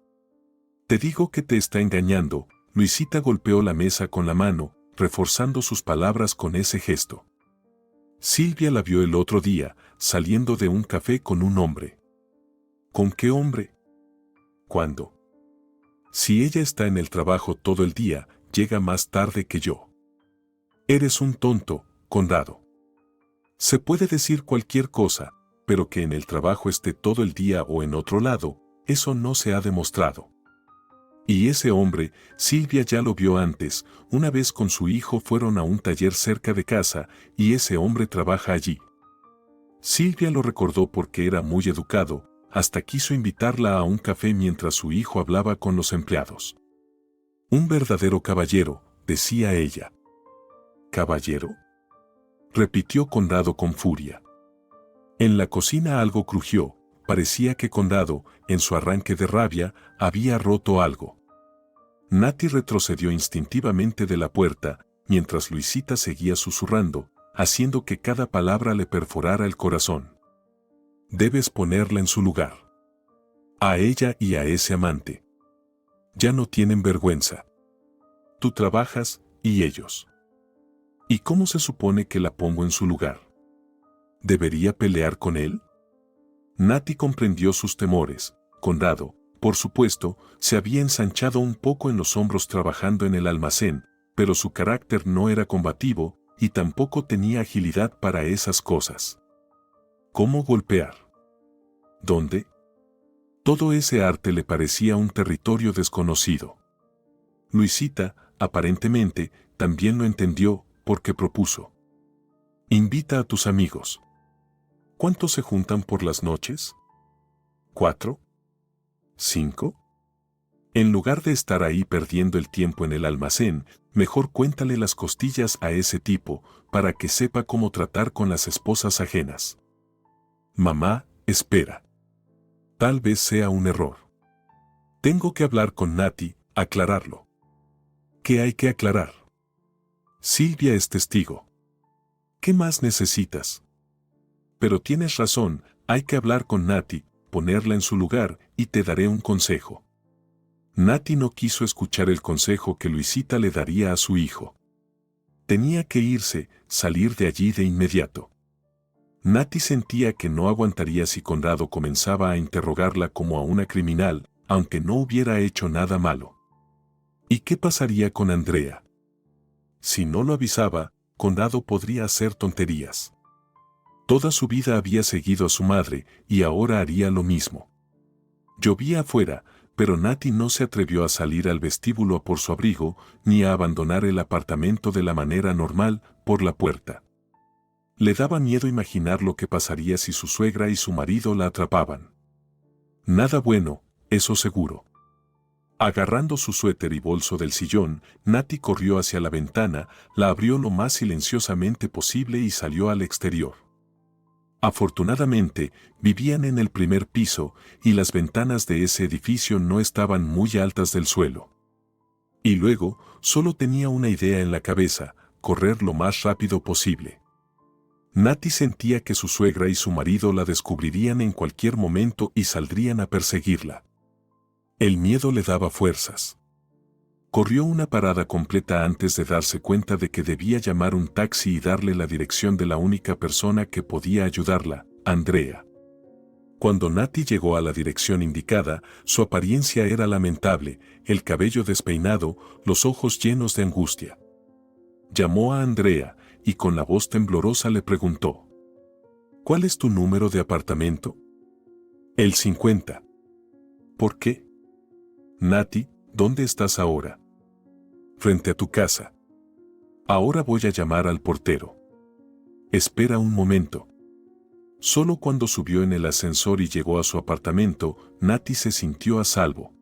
[SPEAKER 2] «Te digo que te está engañando», Luisita golpeó la mesa con la mano, reforzando sus palabras con ese gesto. Silvia la vio el otro día, saliendo de un café con un hombre. ¿Con qué hombre? ¿Cuándo? Si ella está en el trabajo todo el día, llega más tarde que yo. Eres un tonto, Conrado. Se puede decir cualquier cosa, pero que en el trabajo esté todo el día o en otro lado, eso no se ha demostrado. Y ese hombre, Silvia ya lo vio antes, una vez con su hijo fueron a un taller cerca de casa, y ese hombre trabaja allí. Silvia lo recordó porque era muy educado, hasta quiso invitarla a un café mientras su hijo hablaba con los empleados. Un verdadero caballero, decía ella. caballero? Repitió Conrado con furia. En la cocina algo crujió, parecía que Conrado, en su arranque de rabia, había roto algo. Nati retrocedió instintivamente de la puerta, mientras Luisita seguía susurrando, haciendo que cada palabra le perforara el corazón. Debes ponerla en su lugar. A ella y a ese amante. Ya no tienen vergüenza. Tú trabajas, y ellos. ¿Y cómo se supone que la pongo en su lugar? ¿Debería pelear con él? Nati comprendió sus temores. Conrado, por supuesto, se había ensanchado un poco en los hombros trabajando en el almacén, pero su carácter no era combativo y tampoco tenía agilidad para esas cosas. ¿Cómo golpear? ¿Dónde? Todo ese arte le parecía un territorio desconocido. Luisita, aparentemente, también lo entendió, porque propuso. Invita a tus amigos. ¿Cuántos se juntan por las noches? ¿4? ¿5? En lugar de estar ahí perdiendo el tiempo en el almacén, mejor cuéntale las costillas a ese tipo, para que sepa cómo tratar con las esposas ajenas. Mamá, espera. Tal vez sea un error. Tengo que hablar con Nati, aclararlo. ¿Qué hay que aclarar? Silvia es testigo. ¿Qué más necesitas? Pero tienes razón, hay que hablar con Nati, ponerla en su lugar, y te daré un consejo. Nati no quiso escuchar el consejo que Luisita le daría a su hijo. Tenía que irse, salir de allí de inmediato. Nati sentía que no aguantaría si Conrado comenzaba a interrogarla como a una criminal, aunque no hubiera hecho nada malo. ¿Y qué pasaría con Andrea? Si no lo avisaba, Conrado podría hacer tonterías. Toda su vida había seguido a su madre y ahora haría lo mismo. Llovía afuera, pero Nati no se atrevió a salir al vestíbulo por su abrigo ni a abandonar el apartamento de la manera normal, por la puerta. Le daba miedo imaginar lo que pasaría si su suegra y su marido la atrapaban. Nada bueno, eso seguro. Agarrando su suéter y bolso del sillón, Nati corrió hacia la ventana, la abrió lo más silenciosamente posible y salió al exterior. Afortunadamente, vivían en el primer piso y las ventanas de ese edificio no estaban muy altas del suelo. Y luego, solo tenía una idea en la cabeza: correr lo más rápido posible. Nati sentía que su suegra y su marido la descubrirían en cualquier momento y saldrían a perseguirla. El miedo le daba fuerzas. Corrió una parada completa antes de darse cuenta de que debía llamar un taxi y darle la dirección de la única persona que podía ayudarla, Andrea. Cuando Nati llegó a la dirección indicada, su apariencia era lamentable, el cabello despeinado, los ojos llenos de angustia. Llamó a Andrea y con la voz temblorosa le preguntó: ¿Cuál es tu número de apartamento? El 50. ¿Por qué? Nati, ¿dónde estás ahora? Frente a tu casa. Ahora voy a llamar al portero. Espera un momento. Solo cuando subió en el ascensor y llegó a su apartamento, Nati se sintió a salvo.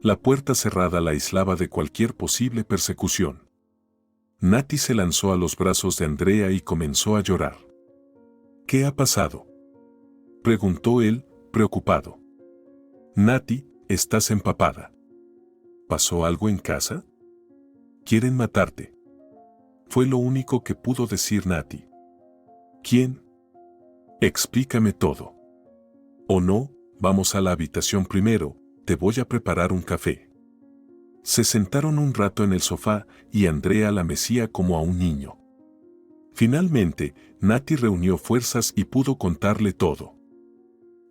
[SPEAKER 2] La puerta cerrada la aislaba de cualquier posible persecución. Nati se lanzó a los brazos de Andrea y comenzó a llorar. ¿Qué ha pasado?, preguntó él, preocupado. Nati, estás empapada. ¿Pasó algo en casa? Quieren matarte. Fue lo único que pudo decir Nati. ¿Quién? Explícame todo. O no, vamos a la habitación primero, te voy a preparar un café. Se sentaron un rato en el sofá y Andrea la mecía como a un niño. Finalmente, Nati reunió fuerzas y pudo contarle todo.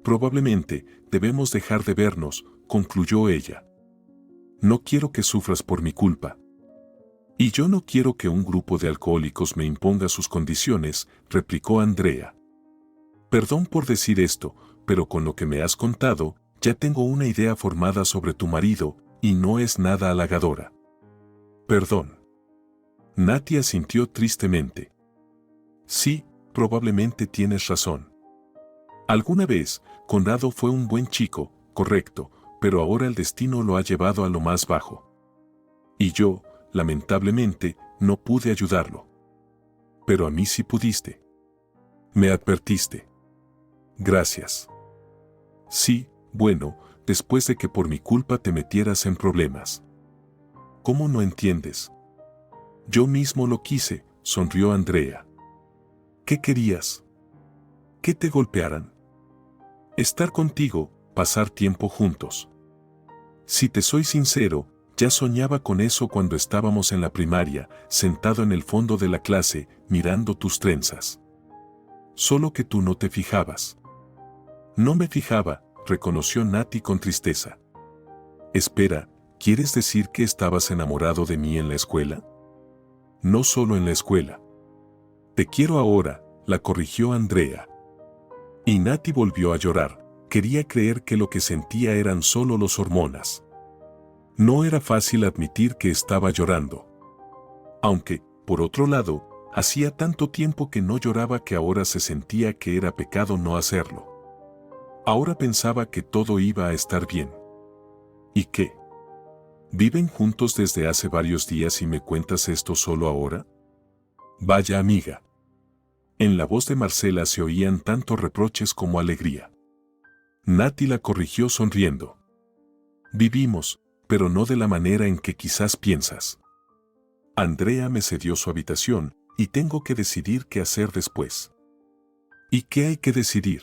[SPEAKER 2] Probablemente, debemos dejar de vernos, concluyó ella. No quiero que sufras por mi culpa. Y yo no quiero que un grupo de alcohólicos me imponga sus condiciones, replicó Andrea. Perdón por decir esto, pero con lo que me has contado, ya tengo una idea formada sobre tu marido, y no es nada halagadora. Perdón. Nati asintió tristemente. Sí, probablemente tienes razón. Alguna vez, Conrado fue un buen chico, correcto, pero ahora el destino lo ha llevado a lo más bajo. Y yo, lamentablemente, no pude ayudarlo. Pero a mí sí pudiste. Me advertiste. Gracias. Sí, bueno, después de que por mi culpa te metieras en problemas. ¿Cómo no entiendes? Yo mismo lo quise, sonrió Andrea. ¿Qué querías? Que te golpearan. Estar contigo, pasar tiempo juntos. Si te soy sincero, ya soñaba con eso cuando estábamos en la primaria, sentado en el fondo de la clase, mirando tus trenzas. Solo que tú no te fijabas. No me fijaba, reconoció Nati con tristeza. Espera, ¿quieres decir que estabas enamorado de mí en la escuela? No solo en la escuela. Te quiero ahora, la corrigió Andrea. Y Nati volvió a llorar. Quería creer que lo que sentía eran solo las hormonas. No era fácil admitir que estaba llorando. Aunque, por otro lado, hacía tanto tiempo que no lloraba que ahora se sentía que era pecado no hacerlo. Ahora pensaba que todo iba a estar bien. ¿Y qué? ¿Viven juntos desde hace varios días y me cuentas esto solo ahora? Vaya amiga. En la voz de Marcela se oían tanto reproches como alegría. Nati la corrigió sonriendo. Vivimos, pero no de la manera en que quizás piensas. Andrea me cedió su habitación y tengo que decidir qué hacer después. ¿Y qué hay que decidir?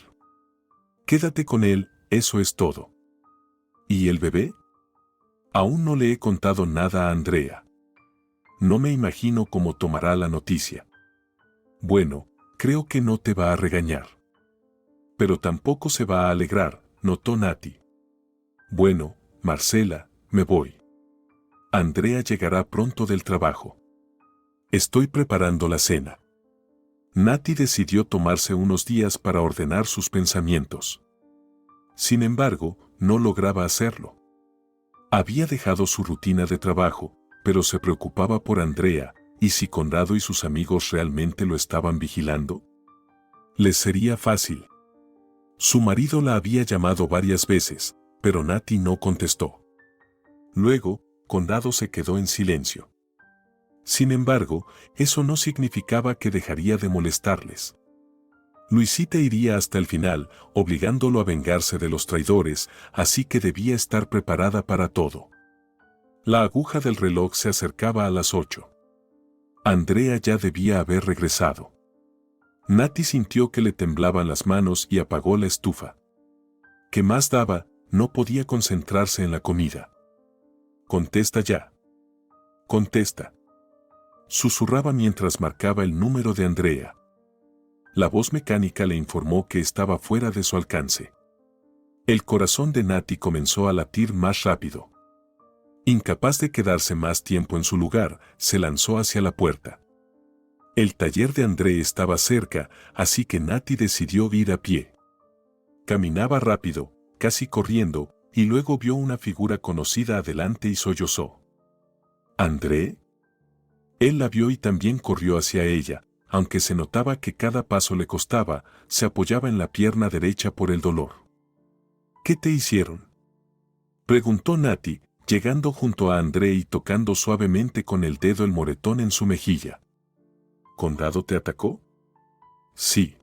[SPEAKER 2] Quédate con él, eso es todo. ¿Y el bebé? Aún no le he contado nada a Andrea. No me imagino cómo tomará la noticia. Bueno, creo que no te va a regañar. Pero tampoco se va a alegrar, notó Nati. Bueno, Marcela, me voy. Andrea llegará pronto del trabajo. Estoy preparando la cena. Nati decidió tomarse unos días para ordenar sus pensamientos. Sin embargo, no lograba hacerlo. Había dejado su rutina de trabajo, pero se preocupaba por Andrea, y si Conrado y sus amigos realmente lo estaban vigilando. Les sería fácil. Su marido la había llamado varias veces, pero Nati no contestó. Luego, Conrado se quedó en silencio. Sin embargo, eso no significaba que dejaría de molestarles. Luisita iría hasta el final, obligándolo a vengarse de los traidores, así que debía estar preparada para todo. La aguja del reloj se acercaba a las 8. Andrea ya debía haber regresado. Nati sintió que le temblaban las manos y apagó la estufa. ¿Qué más daba? No podía concentrarse en la comida. Contesta ya. Contesta. Susurraba mientras marcaba el número de Andrea. La voz mecánica le informó que estaba fuera de su alcance. El corazón de Nati comenzó a latir más rápido. Incapaz de quedarse más tiempo en su lugar, se lanzó hacia la puerta. El taller de André estaba cerca, así que Nati decidió ir a pie. Caminaba rápido, casi corriendo, y luego vio una figura conocida adelante y sollozó. ¿André? Él la vio y también corrió hacia ella, aunque se notaba que cada paso le costaba, se apoyaba en la pierna derecha por el dolor. ¿Qué te hicieron?, preguntó Nati, llegando junto a André y tocando suavemente con el dedo el moretón en su mejilla. ¿Conrado te atacó? Sí.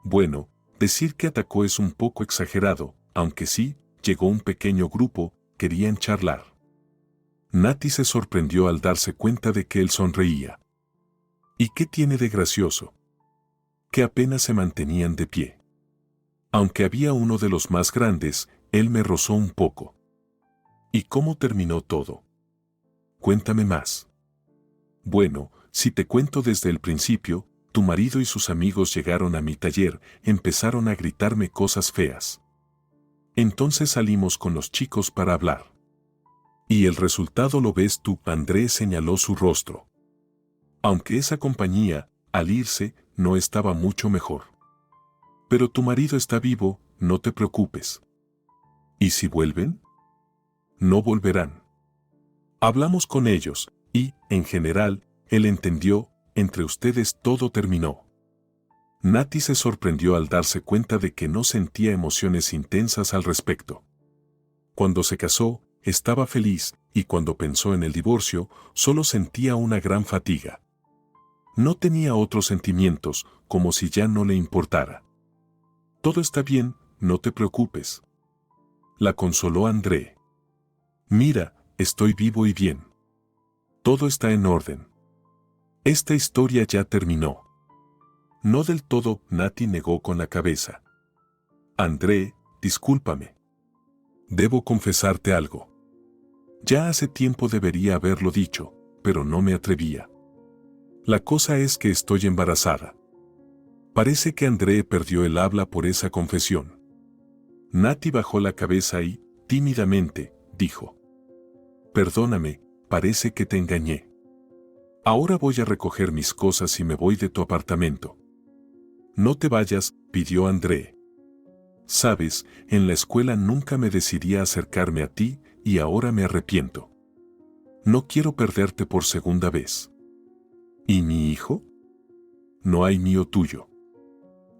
[SPEAKER 2] Bueno, decir que atacó es un poco exagerado, aunque sí, llegó un pequeño grupo, querían charlar. Nati se sorprendió al darse cuenta de que él sonreía. ¿Y qué tiene de gracioso? Que apenas se mantenían de pie. Aunque había uno de los más grandes, él me rozó un poco. ¿Y cómo terminó todo? Cuéntame más. Bueno, si te cuento desde el principio, tu marido y sus amigos llegaron a mi taller, empezaron a gritarme cosas feas. Entonces salimos con los chicos para hablar. Y el resultado lo ves tú, André señaló su rostro. Aunque esa compañía, al irse, no estaba mucho mejor. Pero tu marido está vivo, no te preocupes. ¿Y si vuelven? No volverán. Hablamos con ellos, y, en general, él entendió, entre ustedes todo terminó. Nati se sorprendió al darse cuenta de que no sentía emociones intensas al respecto. Cuando se casó, estaba feliz, y cuando pensó en el divorcio, solo sentía una gran fatiga. No tenía otros sentimientos, como si ya no le importara. Todo está bien, no te preocupes. La consoló André. Mira, estoy vivo y bien. Todo está en orden. Esta historia ya terminó. No del todo, Nati negó con la cabeza. André, discúlpame. Debo confesarte algo. Ya hace tiempo debería haberlo dicho, pero no me atrevía. La cosa es que estoy embarazada. Parece que André perdió el habla por esa confesión. Nati bajó la cabeza y, tímidamente, dijo: Perdóname, parece que te engañé. Ahora voy a recoger mis cosas y me voy de tu apartamento. No te vayas, pidió André. Sabes, en la escuela nunca me decidí a acercarme a ti y ahora me arrepiento. No quiero perderte por segunda vez. ¿Y mi hijo? No hay mío tuyo.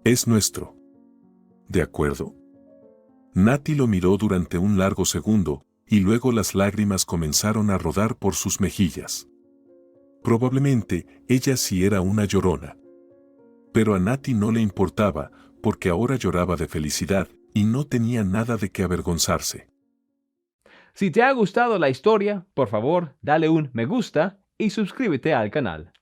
[SPEAKER 2] Es nuestro. ¿De acuerdo? Nati lo miró durante un largo segundo y luego las lágrimas comenzaron a rodar por sus mejillas. Probablemente ella sí era una llorona. Pero a Nati no le importaba, porque ahora lloraba de felicidad y no tenía nada de qué avergonzarse.
[SPEAKER 1] Si te ha gustado la historia, por favor, dale un me gusta y suscríbete al canal.